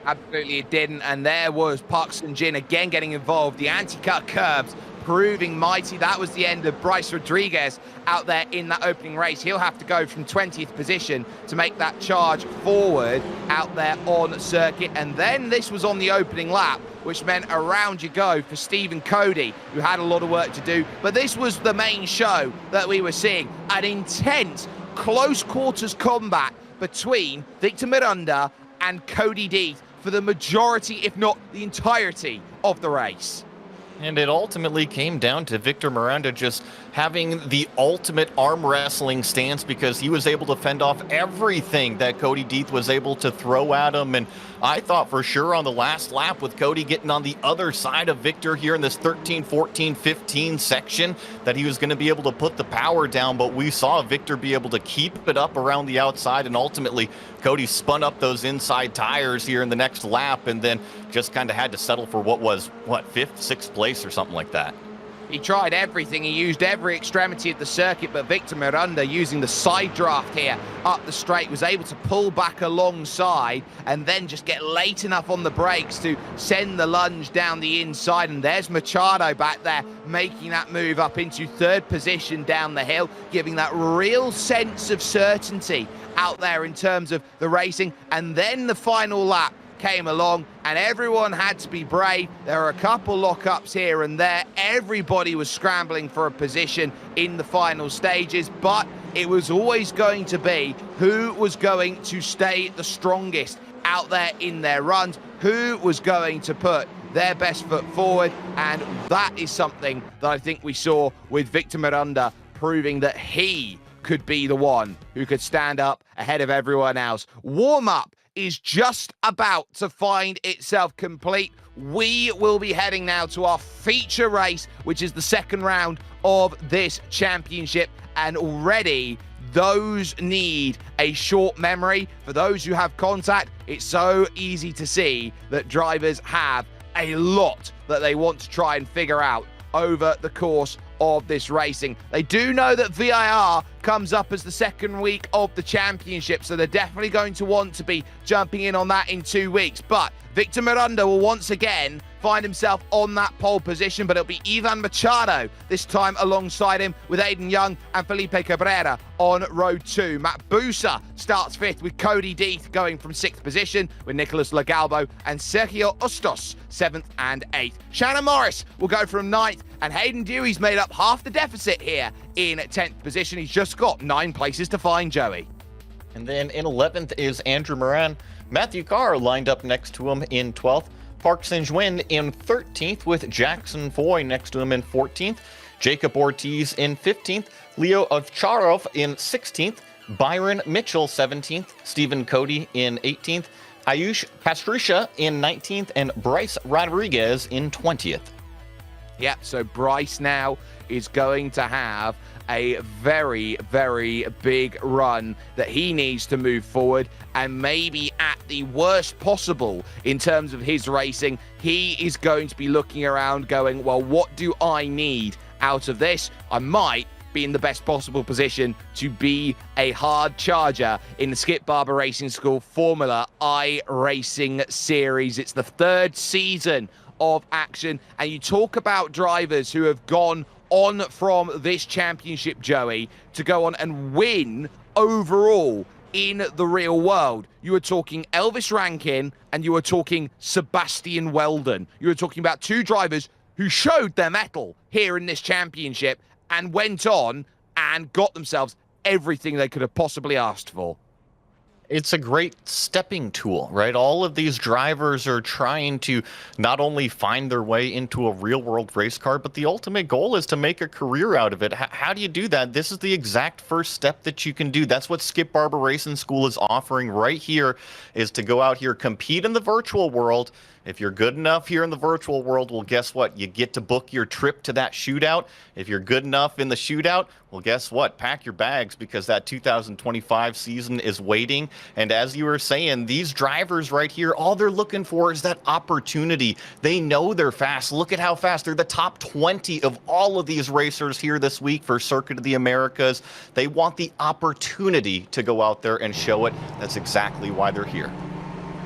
[SPEAKER 1] Absolutely it didn't, and there was Park Sun-jin again getting involved. The anti-cut curbs proving mighty. That was the end of Bryce Rodriguez out there in that opening race. He'll have to go from 20th position to make that charge forward out there on circuit. And then this was on the opening lap, which meant around you go for Stephen Cody, who had a lot of work to do. But this was the main show that we were seeing, an intense close quarters combat between Victor Miranda and Cody Deeth for the majority, if not the entirety, of the race.
[SPEAKER 2] And it ultimately came down to Victor Miranda just having the ultimate arm wrestling stance, because he was able to fend off everything that Cody Deeth was able to throw at him. And I thought for sure on the last lap, with Cody getting on the other side of Victor here in this 13, 14, 15 section, that he was going to be able to put the power down. But we saw Victor be able to keep it up around the outside, and ultimately Cody spun up those inside tires here in the next lap, and then just kind of had to settle for what was, 5th, 6th place or something like that.
[SPEAKER 1] He tried everything. He used every extremity at the circuit, but Victor Miranda, using the side draft here up the straight, was able to pull back alongside and then just get late enough on the brakes to send the lunge down the inside. And there's Machado back there making that move up into 3rd position down the hill, giving that real sense of certainty out there in terms of the racing. And then the final lap came along and everyone had to be brave. There were a couple lockups here and there. Everybody was scrambling for a position in the final stages, but it was always going to be who was going to stay the strongest out there in their runs, who was going to put their best foot forward. And that is something that I think we saw with Victor Miranda, proving that he could be the one who could stand up ahead of everyone else. Warm-up is just about to find itself complete. We will be heading now to our feature race, which is the 2nd round of this championship. And already those need a short memory. For those who have contact, it's so easy to see that drivers have a lot that they want to try and figure out over the course of this racing. They do know that VIR comes up as the 2nd week of the championship, so they're definitely going to want to be jumping in on that in 2 weeks. But Victor Miranda will once again find himself on that pole position, but it'll be Ivan Machado this time alongside him, with Aiden Young and Felipe Cabrera on road 2. Matt Busa starts 5th, with Cody Deeth going from 6th position, with Nicholas Lagalbo and Sergio Ostos 7th and 8th. Shannon Morris will go from 9th, and Hayden Dewey's made up half the deficit here in 10th position. He's just got 9 places to find, Joey.
[SPEAKER 2] And then in 11th is Andrew Moran. Matthew Carr lined up next to him in 12th. Park Sang-jun in 13th, with Jackson Foy next to him in 14th. Jacob Ortiz in 15th. Leo Ovcharov in 16th. Byron Mitchell 17th. Stephen Cody in 18th. Ayush Pastricia in 19th. And Bryce Rodriguez in 20th.
[SPEAKER 1] Yep, so Bryce now is going to have a very, very big run that he needs to move forward, and maybe at the worst possible in terms of his racing, he is going to be looking around going, well, what do I need out of this? I might be in the best possible position to be a hard charger in the Skip Barber Racing School Formula iRacing series. It's the 3rd season of action, and you talk about drivers who have gone on from this championship, Joey, to go on and win overall in the real world. You were talking Elvis Rankin and you were talking Sebastian Weldon. You were talking about two drivers who showed their mettle here in this championship and went on and got themselves everything they could have possibly asked for.
[SPEAKER 2] It's a great stepping tool, right? All of these drivers are trying to not only find their way into a real-world race car, but the ultimate goal is to make a career out of it. How do you do that? This is the exact first step that you can do. That's what Skip Barber Racing School is offering right here, is to go out here, compete in the virtual world. If you're good enough here in the virtual world, well, guess what? You get to book your trip to that shootout. If you're good enough in the shootout, well, guess what? Pack your bags, because that 2025 season is waiting. And as you were saying, these drivers right here, all they're looking for is that opportunity. They know they're fast. Look at how fast. They're the top 20 of all of these racers here this week for Circuit of the Americas. They want the opportunity to go out there and show it. That's exactly why they're here.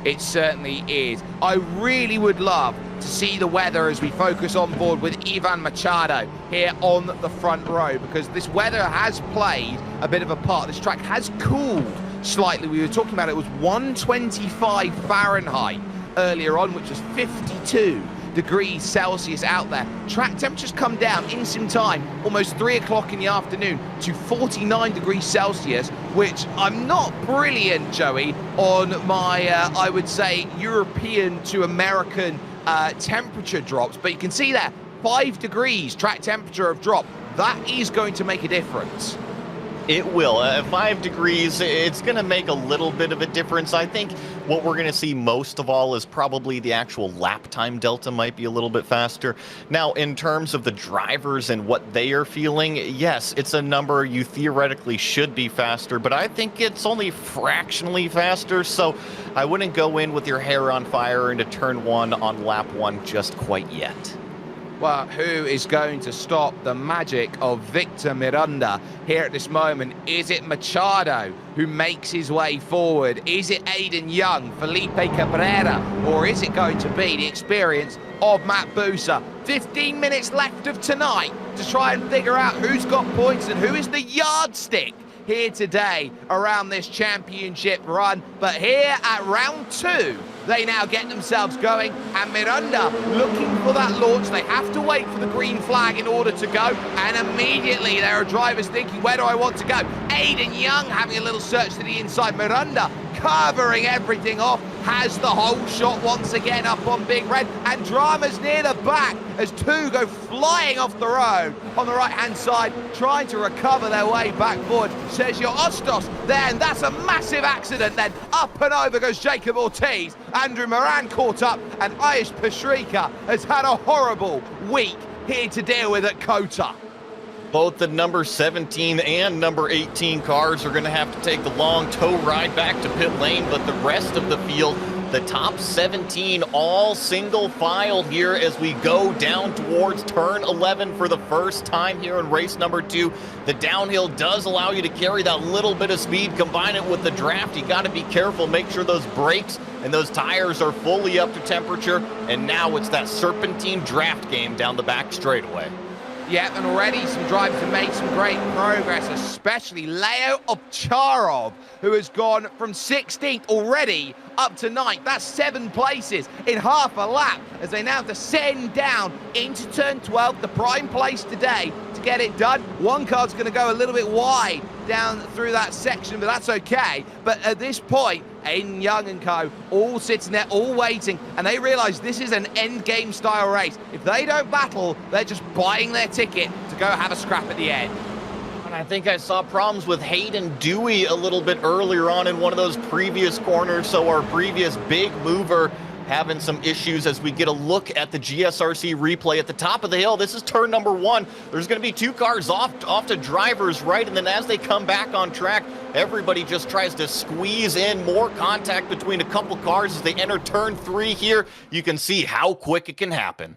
[SPEAKER 1] It certainly is. I really would love to see the weather as we focus on board with Ivan Machado here on the front row, because this weather has played a bit of a part. This track has cooled slightly. We were talking about it was 125 Fahrenheit earlier on, which was 52 degrees Celsius out there. Track temperatures come down in some time, almost 3 o'clock in the afternoon, to 49 degrees Celsius, which I'm not brilliant, Joey, on my, I would say, European to American temperature drops, but you can see that 5 degrees track temperature of drop. That is going to make a difference.
[SPEAKER 2] It will. 5 degrees, it's going to make a little bit of a difference. I think what we're going to see most of all is probably the actual lap time delta might be a little bit faster. Now, in terms of the drivers and what they are feeling, yes, it's a number you theoretically should be faster, but I think it's only fractionally faster, so I wouldn't go in with your hair on fire into turn one on lap one just quite yet.
[SPEAKER 1] Well, who is going to stop the magic of Victor Miranda here at this moment? Is it Machado who makes his way forward? Is it Aiden Young, Felipe Cabrera, or is it going to be the experience of Matt Busa? 15 minutes left of tonight to try and figure out who's got points and who is the yardstick here today around this championship run. But here at round two, they now get themselves going, and Miranda looking for that launch. They have to wait for the green flag in order to go, and immediately there are drivers thinking, where do I want to go? Aiden Young having a little search to the inside. Miranda covering everything off, has the whole shot once again up on Big Red, and drama's near the back as two go flying off the road on the right-hand side, trying to recover their way back forward. Sergio Ostos then, that's a massive accident then. Up and over goes Jacob Ortiz. Andrew Moran caught up, and Ayush Pashrika has had a horrible week here to deal with at COTA.
[SPEAKER 2] Both the number 17 and number 18 cars are going to have to take the long tow ride back to pit lane, but the rest of the field, the top 17, all single file here as we go down towards turn 11 for the first time here in race number 2. The downhill does allow you to carry that little bit of speed, combine it with the draft. You got to be careful, make sure those brakes and those tires are fully up to temperature, and now it's that serpentine draft game down the back straightaway.
[SPEAKER 1] Yeah, and already some drivers have made some great progress, especially Leo Ovcharov, who has gone from 16th already up to 9th. That's 7 places in half a lap as they now descend down into turn 12, the prime place today to get it done. One car's going to go a little bit wide down through that section, but that's okay. But at this point, Aiden Young and co. all sitting there, all waiting, and they realise this is an end-game style race. If they don't battle, they're just buying their ticket to go have a scrap at the end.
[SPEAKER 2] And I think I saw problems with Hayden Dewey a little bit earlier on in one of those previous corners, so our previous big mover having some issues as we get a look at the GSRC replay at the top of the hill. This is turn number 1. There's going to be 2 cars off to driver's right, and then as they come back on track, everybody just tries to squeeze in more contact between a couple cars as they enter turn 3 here. You can see how quick it can happen.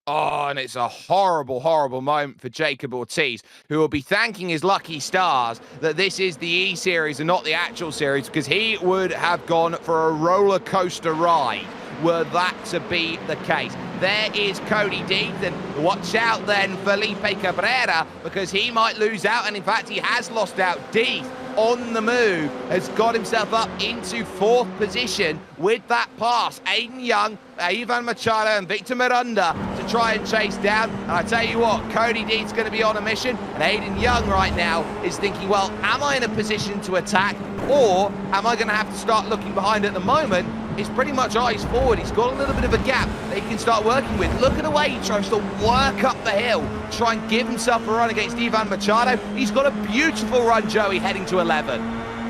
[SPEAKER 1] Oh, and it's a horrible, horrible moment for Jacob Ortiz, who will be thanking his lucky stars that this is the E-Series and not the actual series, because he would have gone for a roller coaster ride were that to be the case. There is Cody Deeth, and watch out then Felipe Cabrera, because he might lose out, and in fact he has lost out. Deeth on the move has got himself up into 4th position with that pass. Aiden Young, Ivan Machado and Victor Miranda to try and chase down. And I tell you what, Cody Deeth's going to be on a mission, and Aiden Young right now is thinking, well, am I in a position to attack, or am I going to have to start looking behind? At the moment, it's pretty much eyes forward. He's got a little bit of a gap that he can start working with. Look at the way he tries to work up the hill, try and give himself a run against Ivan Machado. He's got a beautiful run, Joey, heading to 11.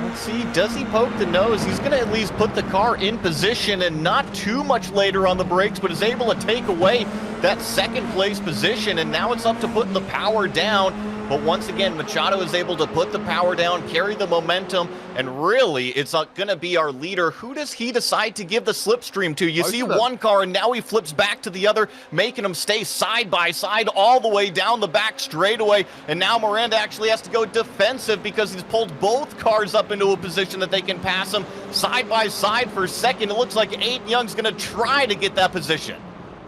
[SPEAKER 2] Let's see, does he poke the nose? He's going to at least put the car in position, and not too much later on the brakes, but is able to take away that 2nd place position, and now it's up to putting the power down. But once again, Machado is able to put the power down, carry the momentum, and really, it's not going to be our leader. Who does he decide to give the slipstream to? You see one car, and now he flips back to the other, making them stay side by side all the way down the back straightaway. And now Miranda actually has to go defensive because he's pulled both cars up into a position that they can pass him side by side for 2nd. It looks like Aiden Young's going to try to get that position.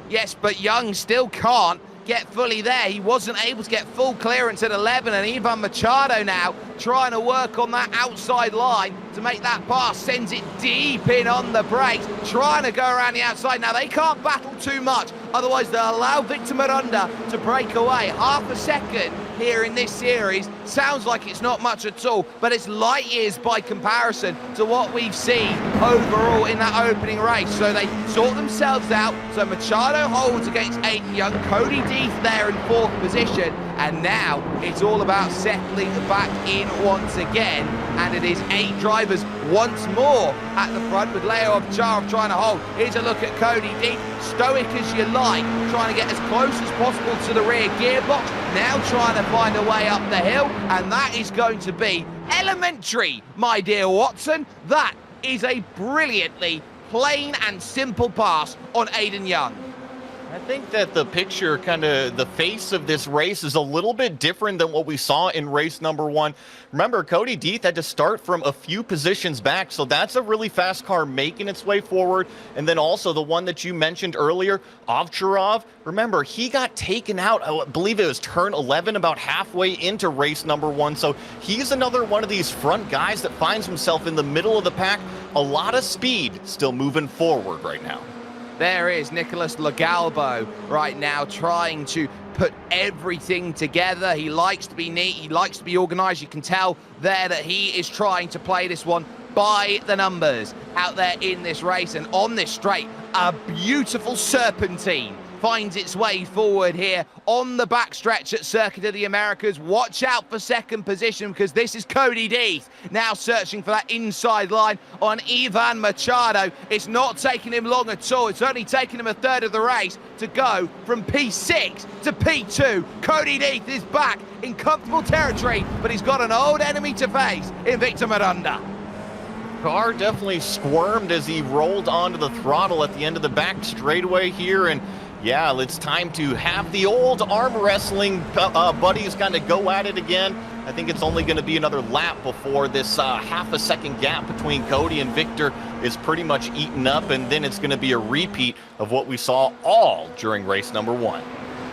[SPEAKER 1] Yes, but Young still can't get fully there. He wasn't able to get full clearance at 11, and Ivan Machado now trying to work on that outside line to make that pass, sends it deep in on the brakes, trying to go around the outside. Now they can't battle too much, otherwise they'll allow Victor Miranda to break away. Half a second here in this series sounds like it's not much at all, but it's light years by comparison to what we've seen overall in that opening race. So they sort themselves out. So Machado holds against Aiden Young, Cody Deeth there in 4th position, and now it's all about settling back in once again, and it is 8 drivers once more at the front, with Leo Ovcharov trying to hold. Here's a look at Cody Deeth, stoic as you like, trying to get as close as possible to the rear gearbox, now trying to find a way up the hill, and that is going to be elementary, my dear Watson. That is a brilliantly plain and simple pass on Aiden Young.
[SPEAKER 2] I think that the picture, kind of the face of this race, is a little bit different than what we saw in race number 1. Remember, Cody Deeth had to start from a few positions back, so that's a really fast car making its way forward. And then also the one that you mentioned earlier, Ovcharov, remember, he got taken out, I believe it was turn 11, about halfway into race number 1. So he's another one of these front guys that finds himself in the middle of the pack. A lot of speed still moving forward right now.
[SPEAKER 1] There is Nicholas Lagalbo right now trying to put everything together. He likes to be neat, he likes to be organized. You can tell there that he is trying to play this one by the numbers out there in this race. And on this straight, a beautiful serpentine finds its way forward here on the backstretch at Circuit of the Americas. Watch out for 2nd position, because this is Cody Deeth now searching for that inside line on Ivan Machado. It's not taking him long at all. It's only taken him a third of the race to go from P6 to P2. Cody Deeth is back in comfortable territory, but he's got an old enemy to face in Victor Miranda.
[SPEAKER 2] Car definitely squirmed as he rolled onto the throttle at the end of the back straightaway here, and yeah, it's time to have the old arm wrestling buddies kind of go at it again. I think it's only going to be another lap before this half a second gap between Cody and Victor is pretty much eaten up, and then it's going to be a repeat of what we saw all during race number 1.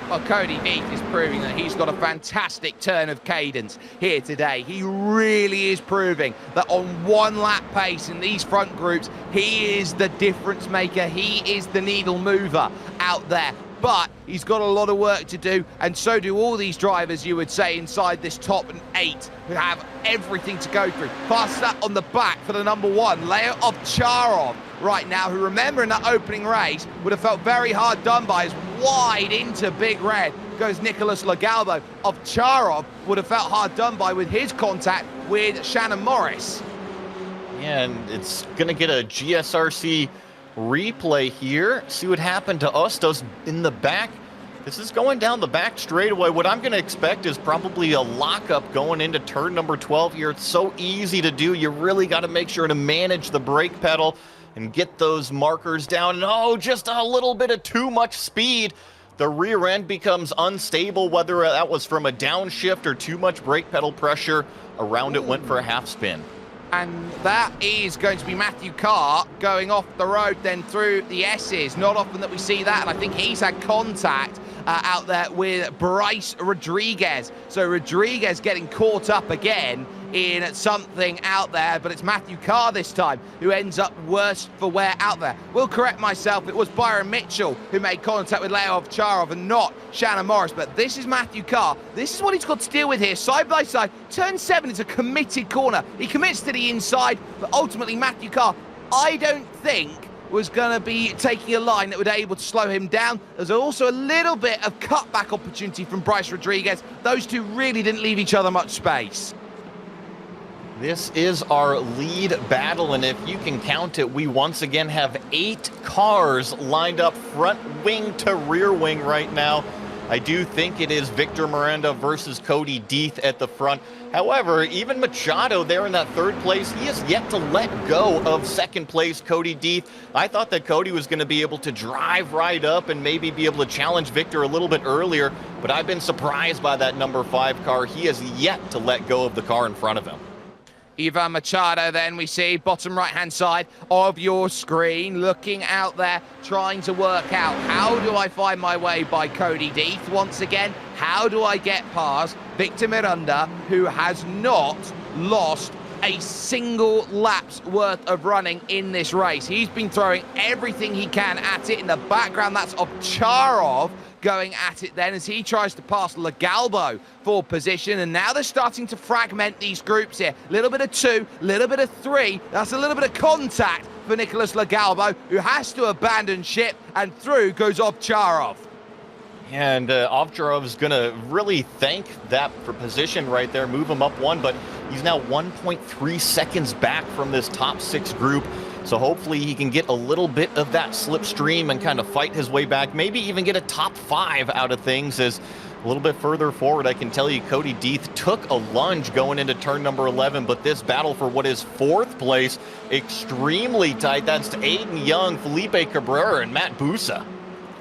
[SPEAKER 1] Well, Cody Deeth is proving that he's got a fantastic turn of cadence here today. He really is proving that on 1 lap pace in these front groups, he is the difference maker. He is the needle mover out there. But he's got a lot of work to do, and so do all these drivers, you would say, inside this top 8, who have everything to go through. Fast lap on the back for the number 1, Leo Ovcharov right now, who, remember, in that opening race would have felt very hard done by, as wide into Big Red goes Nicholas Lagalbo. Ovcharov would have felt hard done by with his contact with Shannon Morris.
[SPEAKER 2] Yeah, and it's going to get a GSRC replay here. See what happened to Ostos in the back. This is going down the back straightaway. What I'm going to expect is probably a lockup going into turn number 12 here. It's so easy to do. You really got to make sure to manage the brake pedal and get those markers down. And oh, just a little bit of too much speed. The rear end becomes unstable, whether that was from a downshift or too much brake pedal pressure. Around it went for a half spin.
[SPEAKER 1] And that is going to be Matthew Carr going off the road then through the S's. Not often that we see that, and I think he's had contact out there with Bryce Rodriguez. So Rodriguez getting caught up again in something out there, but it's Matthew Carr this time who ends up worse for wear out there. Will correct myself, it was Byron Mitchell who made contact with Leo Ovcharov and not Shannon Morris, but this is Matthew Carr. This is what he's got to deal with here, side by side. Turn 7 is a committed corner. He commits to the inside, but ultimately Matthew Carr, I don't think, was going to be taking a line that would be able to slow him down. There's also a little bit of cutback opportunity from Bryce Rodriguez. Those two really didn't leave each other much space.
[SPEAKER 2] This is our lead battle, and if you can count it, we once again have 8 cars lined up front wing to rear wing right now. I do think it is Victor Miranda versus Cody Deeth at the front. However, even Machado there in that 3rd place, he has yet to let go of 2nd place Cody Deeth. I thought that Cody was going to be able to drive right up and maybe be able to challenge Victor a little bit earlier, but I've been surprised by that number 5 car. He has yet to let go of the car in front of him.
[SPEAKER 1] Ivan Machado then we see bottom right hand side of your screen, looking out there, trying to work out how do I find my way by Cody Deeth once again. How do I get past Victor Miranda, who has not lost a single lap's worth of running in this race. He's been throwing everything he can at it. In the background, that's Ovcharov going at it then as he tries to pass Legalbo for position, and now they're starting to fragment these groups here. A little bit of 2, a little bit of 3. That's a little bit of contact for Nicholas Legalbo, who has to abandon ship, and through goes Ovcharov.
[SPEAKER 2] And Ovcharov is going to really thank that for position right there, move him up 1, but he's now 1.3 seconds back from this top 6 group. So hopefully he can get a little bit of that slipstream and kind of fight his way back, maybe even get a top 5 out of things. As a little bit further forward, I can tell you Cody Deeth took a lunge going into turn number 11, but this battle for what is 4th place, extremely tight. That's Aiden Young, Felipe Cabrera, and Matt Busa.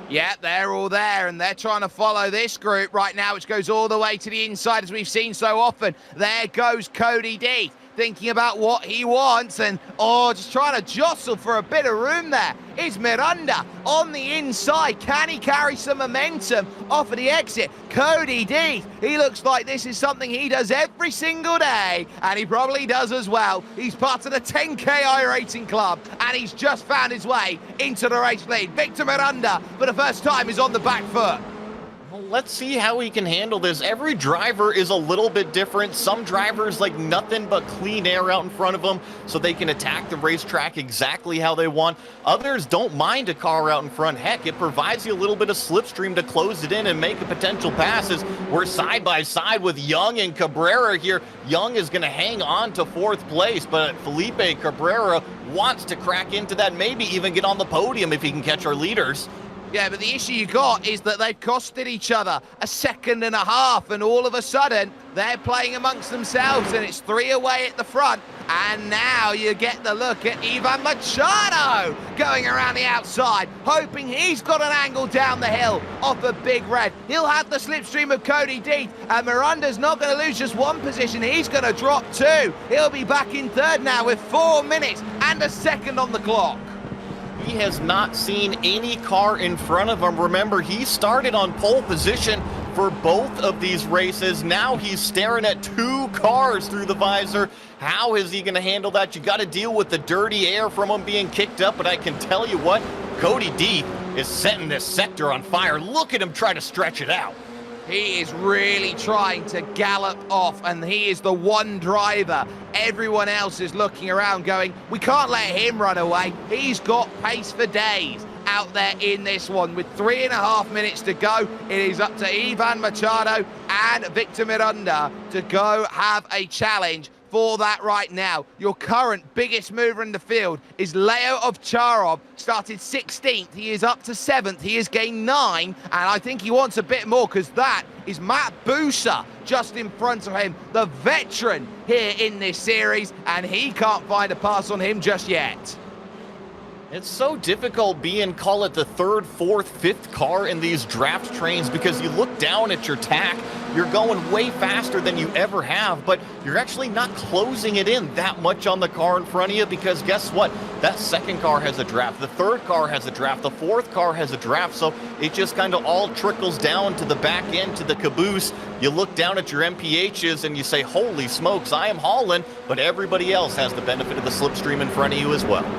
[SPEAKER 1] Yeah, they're all there, and they're trying to follow this group right now, which goes all the way to the inside, as we've seen so often. There goes Cody Deeth, thinking about what he wants, and just trying to jostle for a bit of room there. Is Miranda on the inside? Can he carry some momentum off of the exit? Cody Deeth, he looks like this is something he does every single day, and he probably does as well. He's part of the 10K iRacing club, and he's just found his way into the race lead. Victor Miranda, for the first time, is on the back foot.
[SPEAKER 2] Let's see how he can handle this. Every driver is a little bit different. Some drivers like nothing but clean air out in front of them so they can attack the racetrack exactly how they want. Others don't mind a car out in front. Heck, it provides you a little bit of slipstream to close it in and make a potential passes. We're side by side with Young and Cabrera here. Young is going to hang on to 4th place, but Felipe Cabrera wants to crack into that, maybe even get on the podium if he can catch our leaders.
[SPEAKER 1] Yeah, but the issue you got is that they've costed each other a 1.5 seconds, and all of a sudden, they're playing amongst themselves, and it's 3 away at the front. And now you get the look at Ivan Machado going around the outside, hoping he's got an angle down the hill off of Big Red. He'll have the slipstream of Cody Deeth, and Miranda's not going to lose just 1 position. He's going to drop 2. He'll be back in 3rd now with 4 minutes and a second on the clock.
[SPEAKER 2] He has not seen any car in front of him. Remember, he started on pole position for both of these races. Now he's staring at 2 cars through the visor. How is he going to handle that? You got to deal with the dirty air from him being kicked up, but I can tell you what, Cody Deeth is setting this sector on fire. Look at him try to stretch it out.
[SPEAKER 1] He is really trying to gallop off, and he is the one driver. Everyone else is looking around going, we can't let him run away. He's got pace for days out there in this one. With 3.5 minutes to go, it is up to Ivan Machado and Victor Miranda to go have a challenge for that right now. Your current biggest mover in the field is Leo Ovcharov, started 16th. He is up to 7th. He has gained 9, and I think he wants a bit more, because that is Matt Busa just in front of him, the veteran here in this series, and he can't find a pass on him just yet.
[SPEAKER 2] It's so difficult being, call it the third, fourth, fifth car in these draft trains, because you look down at your tack, you're going way faster than you ever have, but you're actually not closing it in that much on the car in front of you, because guess what? That second car has a draft, the third car has a draft, the fourth car has a draft, so it just kind of all trickles down to the back end, to the caboose. You look down at your MPHs and you say, holy smokes, I am hauling, but everybody else has the benefit of the slipstream in front of you as well.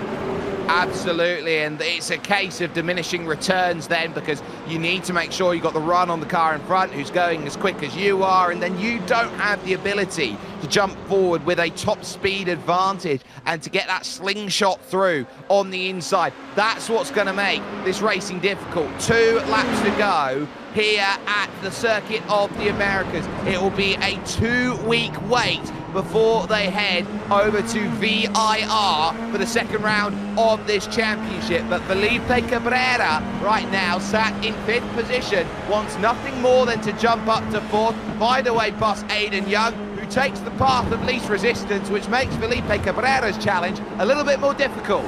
[SPEAKER 1] Absolutely, and it's a case of diminishing returns then, because you need to make sure you've got the run on the car in front who's going as quick as you are, and then you don't have the ability to jump forward with a top speed advantage and to get that slingshot through on the inside. That's what's going to make this racing difficult. 2 laps to go here at the Circuit of the Americas. It will be a 2-week wait before they head over to VIR for the second round of this championship. But Felipe Cabrera right now sat in 5th position, wants nothing more than to jump up to 4th. By the way, boss Aiden Young, who takes the path of least resistance, which makes Felipe Cabrera's challenge a little bit more difficult.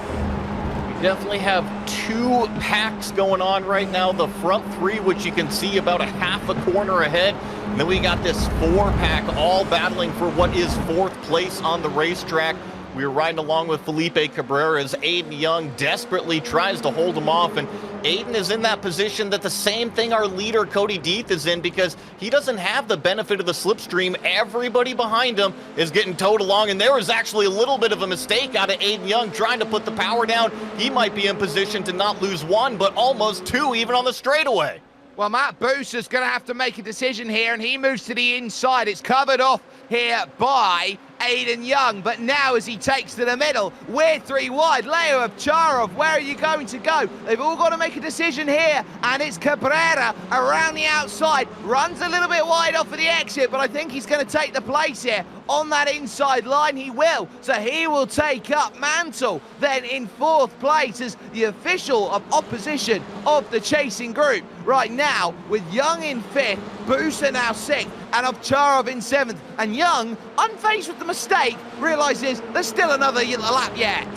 [SPEAKER 2] Definitely have 2 packs going on right now. The front 3, which you can see about a half a corner ahead. And then we got this 4-pack all battling for what is 4th place on the racetrack. We were riding along with Felipe Cabrera as Aiden Young desperately tries to hold him off. And Aiden is in that position that the same thing our leader Cody Deeth is in, because he doesn't have the benefit of the slipstream. Everybody behind him is getting towed along, and there was actually a little bit of a mistake out of Aiden Young trying to put the power down. He might be in position to not lose 1, but almost 2 even on the straightaway.
[SPEAKER 1] Well, Matt Booster's going to have to make a decision here, and he moves to the inside. It's covered off here by Aiden Young, but now as he takes to the middle, we're 3 wide. Leo Ovcharov, where are you going to go? They've all got to make a decision here, and it's Cabrera around the outside. Runs a little bit wide off of the exit, but I think he's going to take the place here on that inside line. He will, so he will take up Mantle then in 4th place as the official of opposition of the chasing group right now, with Young in 5th, Booster now 6th, and Ovcharov in 7th. And Young, unfazed with the mistake, realizes there's still another lap yet.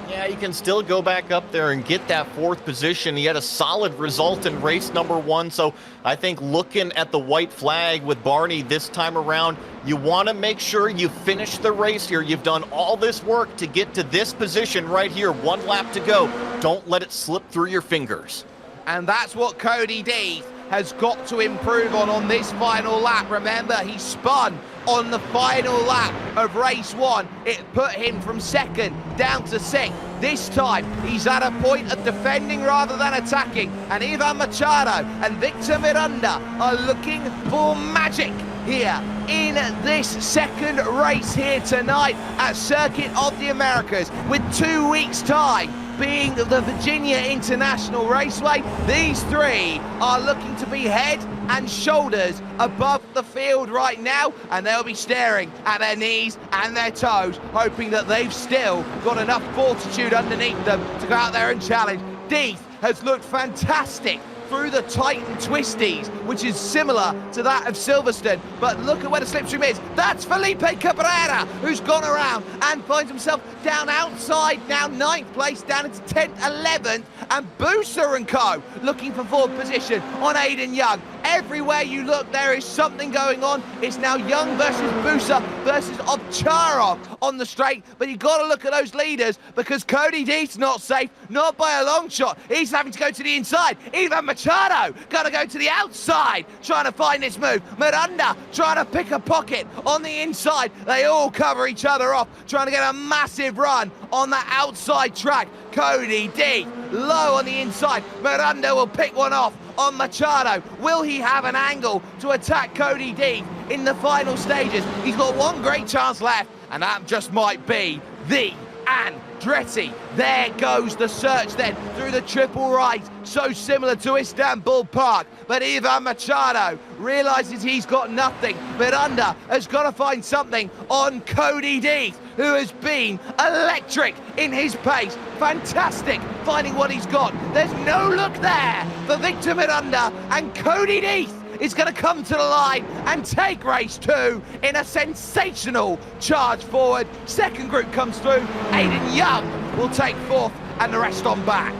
[SPEAKER 2] Yeah, you can still go back up there and get that 4th position. He had a solid result in race number 1, so I think looking at the white flag with Barney this time around, you want to make sure you finish the race here. You've done all this work to get to this position right here. 1 lap to go. Don't let it slip through your fingers.
[SPEAKER 1] And that's what Cody Deeth has got to improve on this final lap. Remember, he spun on the final lap of race 1. It put him from 2nd down to 6th. This time, he's at a point of defending rather than attacking. And Ivan Machado and Victor Miranda are looking for magic here in this second race here tonight at Circuit of the Americas, with 2 weeks' time being the Virginia International Raceway. These 3 are looking to be head and shoulders above the field right now, and they'll be staring at their knees and their toes, hoping that they've still got enough fortitude underneath them to go out there and challenge. Deeth has looked fantastic through the Titan twisties, which is similar to that of Silverstone. But look at where the slipstream is. That's Felipe Cabrera, who's gone around and finds himself down outside, now 9th place, down into 10th, 11th, and Booster and co. looking for 4th position on Aiden Young. Everywhere you look, there is something going on. It's now Young versus Booster versus Ovcharov on the straight, but you've got to look at those leaders, because Cody Deeth's not safe, not by a long shot. He's having to go to the inside. Ivan Machado got to go to the outside, trying to find this move. Miranda trying to pick a pocket on the inside. They all cover each other off, trying to get a massive run on that outside track. Cody Deeth low on the inside. Miranda will pick one off on Machado. Will he have an angle to attack Cody Deeth in the final stages? He's got one great chance left, and that just might be the Andretti. There goes the search then through the triple right, so similar to Istanbul Park. But Ivan Machado realizes he's got nothing. Miranda has got to find something on Cody Deeth, who has been electric in his pace. Fantastic finding what he's got. There's no look there for Victor Miranda, and Cody Deeth is going to come to the line and take race 2 in a sensational charge forward. Second group comes through. Aiden Young will take 4th, and the rest on back.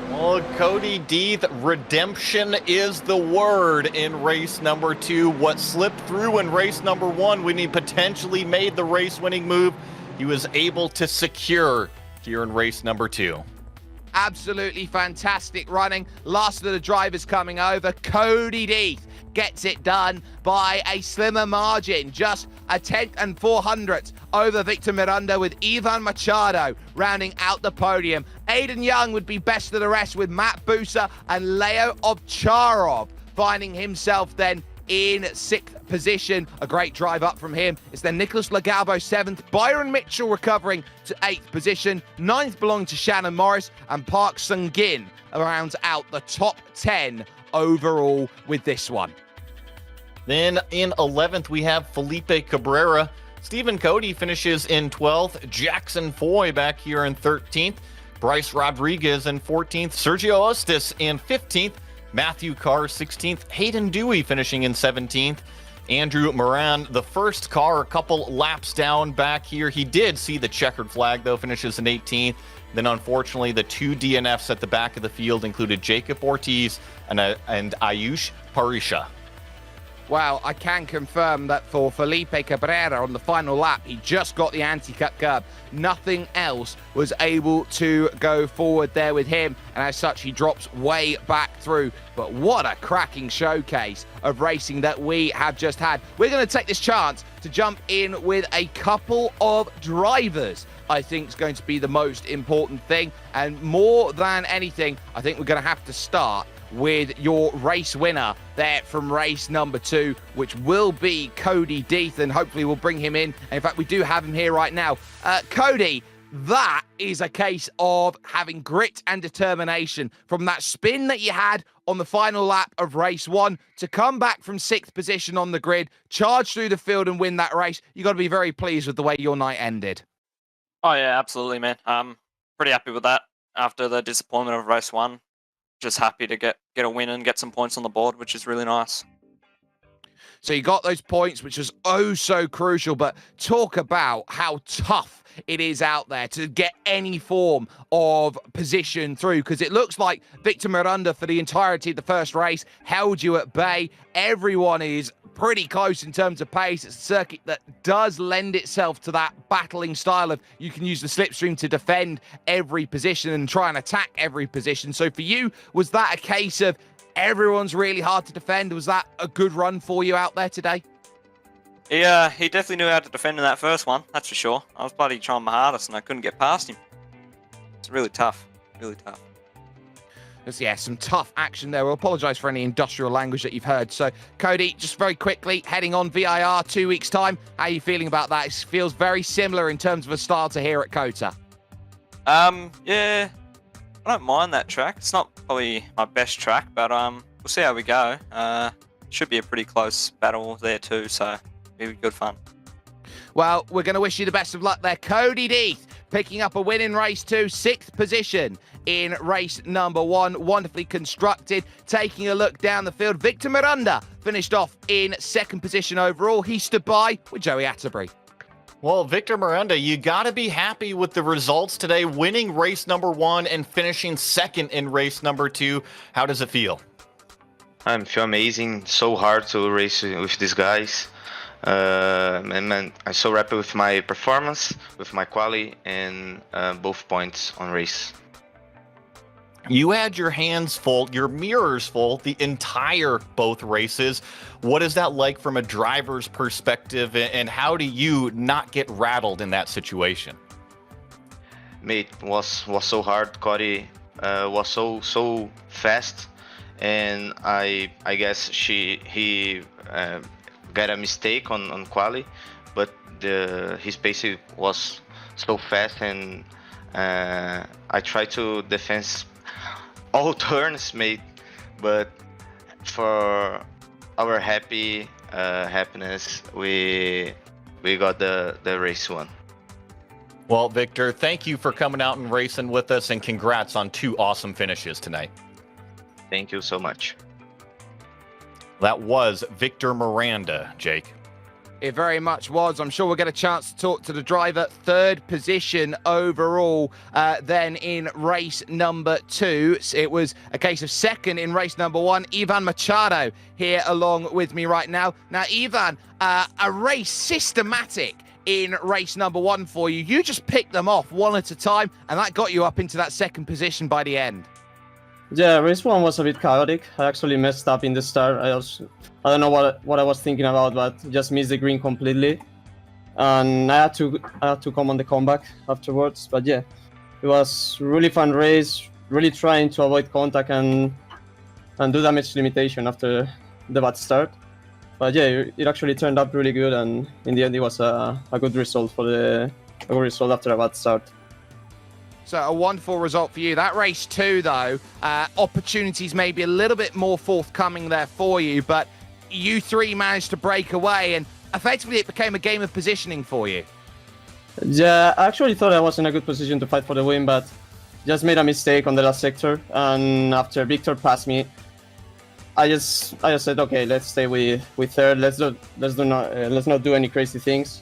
[SPEAKER 2] Well, Cody Deeth, redemption is the word in race number 2. What slipped through in race number 1 when he potentially made the race-winning move, he was able to secure here in race number 2.
[SPEAKER 1] Absolutely fantastic running. Last of the drivers coming over. Cody Deeth gets it done by a slimmer margin, just a 10th and 400th over Victor Miranda, with Ivan Machado rounding out the podium. Aiden Young would be best of the rest, with Matt Busa and Leo Ovcharov finding himself then in 6th position. A great drive up from him. It's then Nicholas Lagalbo 7th, Byron Mitchell recovering to 8th position, 9th belonging to Shannon Morris, and Park Sung-gin rounds out the top 10 overall with this one.
[SPEAKER 2] Then in 11th, we have Felipe Cabrera. Stephen Cody finishes in 12th. Jackson Foy back here in 13th. Bryce Rodriguez in 14th. Sergio Ostis in 15th. Matthew Carr 16th. Hayden Dewey finishing in 17th. Andrew Moran, the first car, a couple laps down back here. He did see the checkered flag, though, finishes in 18th. Then, unfortunately, the 2 DNFs at the back of the field included Jacob Ortiz and Ayush Parisha.
[SPEAKER 1] Well, I can confirm that for Felipe Cabrera on the final lap, he just got the anti-cut curb. Nothing else was able to go forward there with him, and as such, he drops way back through. But what a cracking showcase of racing that we have just had. We're going to take this chance to jump in with a couple of drivers. I think is going to be the most important thing, and more than anything, I think we're going to have to start with your race winner there from race number 2, which will be Cody Deeth, and hopefully we'll bring him in. And in fact, we do have him here right now. Cody, that is a case of having grit and determination from that spin that you had on the final lap of race 1 to come back from 6th position on the grid, charge through the field and win that race. You got to be very pleased with the way your night ended.
[SPEAKER 4] Oh yeah, absolutely, man. Pretty happy with that after the disappointment of race 1. Just happy to get a win and get some points on the board, which is really nice.
[SPEAKER 1] So you got those points, which was oh so crucial, but talk about how tough it is out there to get any form of position through, because it looks like Victor Miranda for the entirety of the first race held you at bay. Everyone is pretty close in terms of pace. It's a circuit that does lend itself to that battling style of you can use the slipstream to defend every position and try and attack every position. So for you, was that a case of everyone's really hard to defend? Was that a good run for you out there today?
[SPEAKER 4] Yeah, he definitely knew how to defend in that first one, that's for sure. I was bloody trying my hardest and I couldn't get past him. It's really tough, really tough.
[SPEAKER 1] Yeah, some tough action there. We'll apologise for any industrial language that you've heard. So, Cody, just very quickly, heading on VIR 2 weeks' time. How are you feeling about that? It feels very similar in terms of a style to here at COTA.
[SPEAKER 4] Yeah, I don't mind that track. It's not probably my best track, but we'll see how we go. Should be a pretty close battle there too, so it'll be good fun.
[SPEAKER 1] Well, we're going to wish you the best of luck there. Cody Deeth picking up a win in race 2, 6th position in race number 1. Wonderfully constructed. Taking a look down the field, Victor Miranda finished off in 2nd position overall. He stood by with Joey Atterbury.
[SPEAKER 2] Well, Victor Miranda, you got to be happy with the results today, winning race number 1 and finishing 2nd in race number 2. How does it feel?
[SPEAKER 5] I feel amazing. So hard to race with these guys. And I'm so happy with my performance, with my quali, and both points on race.
[SPEAKER 2] You had your hands full, your mirrors full, the entire both races. What is that like from a driver's perspective, and how do you not get rattled in that situation?
[SPEAKER 5] Mate, was so hard. Cody was so fast, and I guess he got a mistake on quali, but his pace was so fast, and I tried to defend all turns, mate, but for our happiness, we got the race won.
[SPEAKER 2] Well, Victor, thank you for coming out and racing with us, and congrats on 2 awesome finishes tonight.
[SPEAKER 5] Thank you so much.
[SPEAKER 2] That was Victor Miranda, Jake.
[SPEAKER 1] It very much was. I'm sure we'll get a chance to talk to the driver. Third position overall then in race number 2. It was a case of second in race number 1. Ivan Machado here along with me right now. Now, Ivan, a race systematic in race number 1 for you. You just picked them off one at a time, and that got you up into that second position by the end.
[SPEAKER 6] Yeah, race 1 was a bit chaotic. I actually messed up in the start. I don't know what I was thinking about, but just missed the green completely. And I had to come on the comeback afterwards. But yeah, it was really fun race, really trying to avoid contact and do damage limitation after the bad start. But yeah, it actually turned up really good, and in the end it was a good result after a bad start.
[SPEAKER 1] So a wonderful result for you. That race 2, though, opportunities maybe a little bit more forthcoming there for you, but you 3 managed to break away, and effectively it became a game of positioning for you.
[SPEAKER 6] Yeah, I actually thought I was in a good position to fight for the win, but just made a mistake on the last sector, and after Victor passed me, I just said, okay, let's stay with third. Let's not do any crazy things,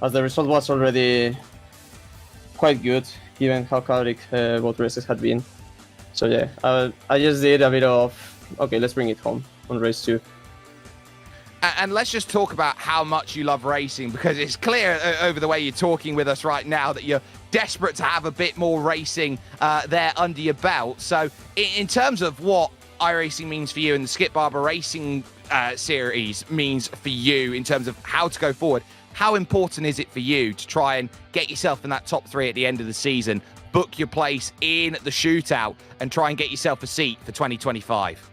[SPEAKER 6] as the result was already quite good, given how chaotic both races had been. So yeah, I just did a bit of, okay, let's bring it home on race 2.
[SPEAKER 1] And let's just talk about how much you love racing, because it's clear over the way you're talking with us right now that you're desperate to have a bit more racing there under your belt. So in terms of what iRacing means for you and the Skip Barber Racing series means for you in terms of how to go forward, how important is it for you to try and get yourself in that top 3 at the end of the season, book your place in the shootout, and try and get yourself a seat for 2025?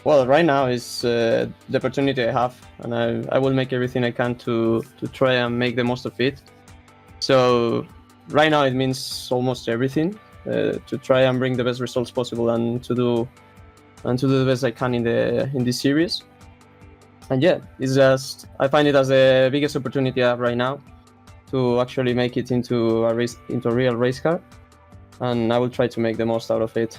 [SPEAKER 6] Well, right now is the opportunity I have, and I will make everything I can to try and make the most of it. So right now it means almost everything, to try and bring the best results possible and to do the best I can in this series. And yeah, it's just, I find it as the biggest opportunity I have right now to actually make it into a real race car, and I will try to make the most out of it.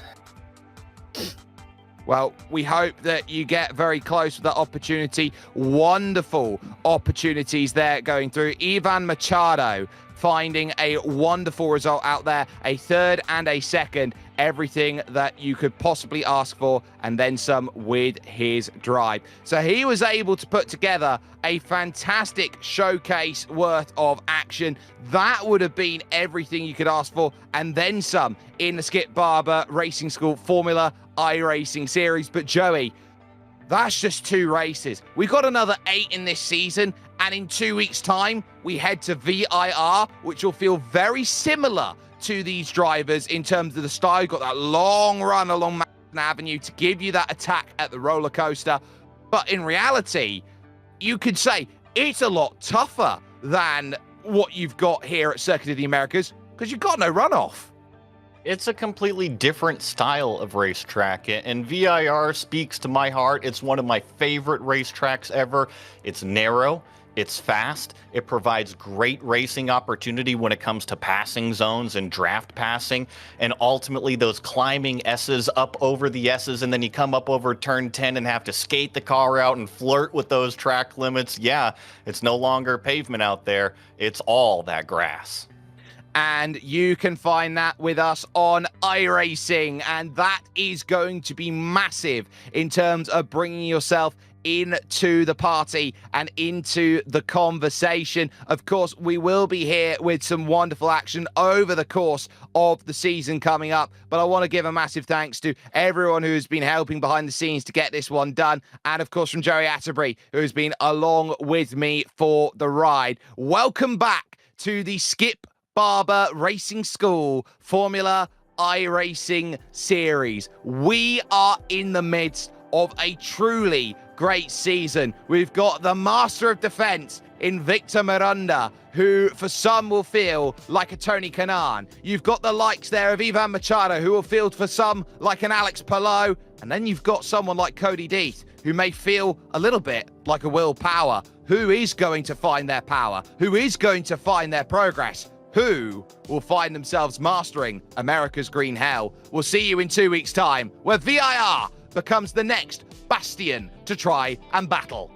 [SPEAKER 1] Well, we hope that you get very close with that opportunity. Wonderful opportunities there going through. Ivan Machado finding a wonderful result out there, a third and a second, everything that you could possibly ask for, and then some with his drive. So he was able to put together a fantastic showcase worth of action. That would have been everything you could ask for, and then some in the Skip Barber Racing School Formula iRacing series. But Joey, that's just 2 races. We've got another 8 in this season, and in 2 weeks' time, we head to VIR, which will feel very similar to these drivers in terms of the style. You've got that long run along Madison Avenue to give you that attack at the roller coaster. But in reality, you could say it's a lot tougher than what you've got here at Circuit of the Americas, because you've got no runoff.
[SPEAKER 2] It's a completely different style of racetrack, and VIR speaks to my heart. It's one of my favorite racetracks ever. It's narrow, it's fast, it provides great racing opportunity when it comes to passing zones and draft passing, and ultimately those climbing S's up over the S's, and then you come up over turn 10 and have to skate the car out and flirt with those track limits. Yeah, it's no longer pavement out there, it's all that grass.
[SPEAKER 1] And you can find that with us on iRacing, and that is going to be massive in terms of bringing yourself into the party and into the conversation. Of course, we will be here with some wonderful action over the course of the season coming up, but I want to give a massive thanks to everyone who's been helping behind the scenes to get this one done, and of course from Joey Atterbury, who's been along with me for the ride. Welcome back to the Skip Barber Racing School Formula iRacing series. We are in the midst of a truly great season. We've got the master of defense in Victor Miranda, who for some will feel like a Tony Kanaan. You've got the likes there of Ivan Machado, who will feel for some like an Alex Palou. And then you've got someone like Cody Deeth, who may feel a little bit like a Will Power. Who is going to find their power? Who is going to find their progress? Who will find themselves mastering America's Green Hell? We'll see you in 2 weeks' time, where VIR becomes the next bastion to try and battle.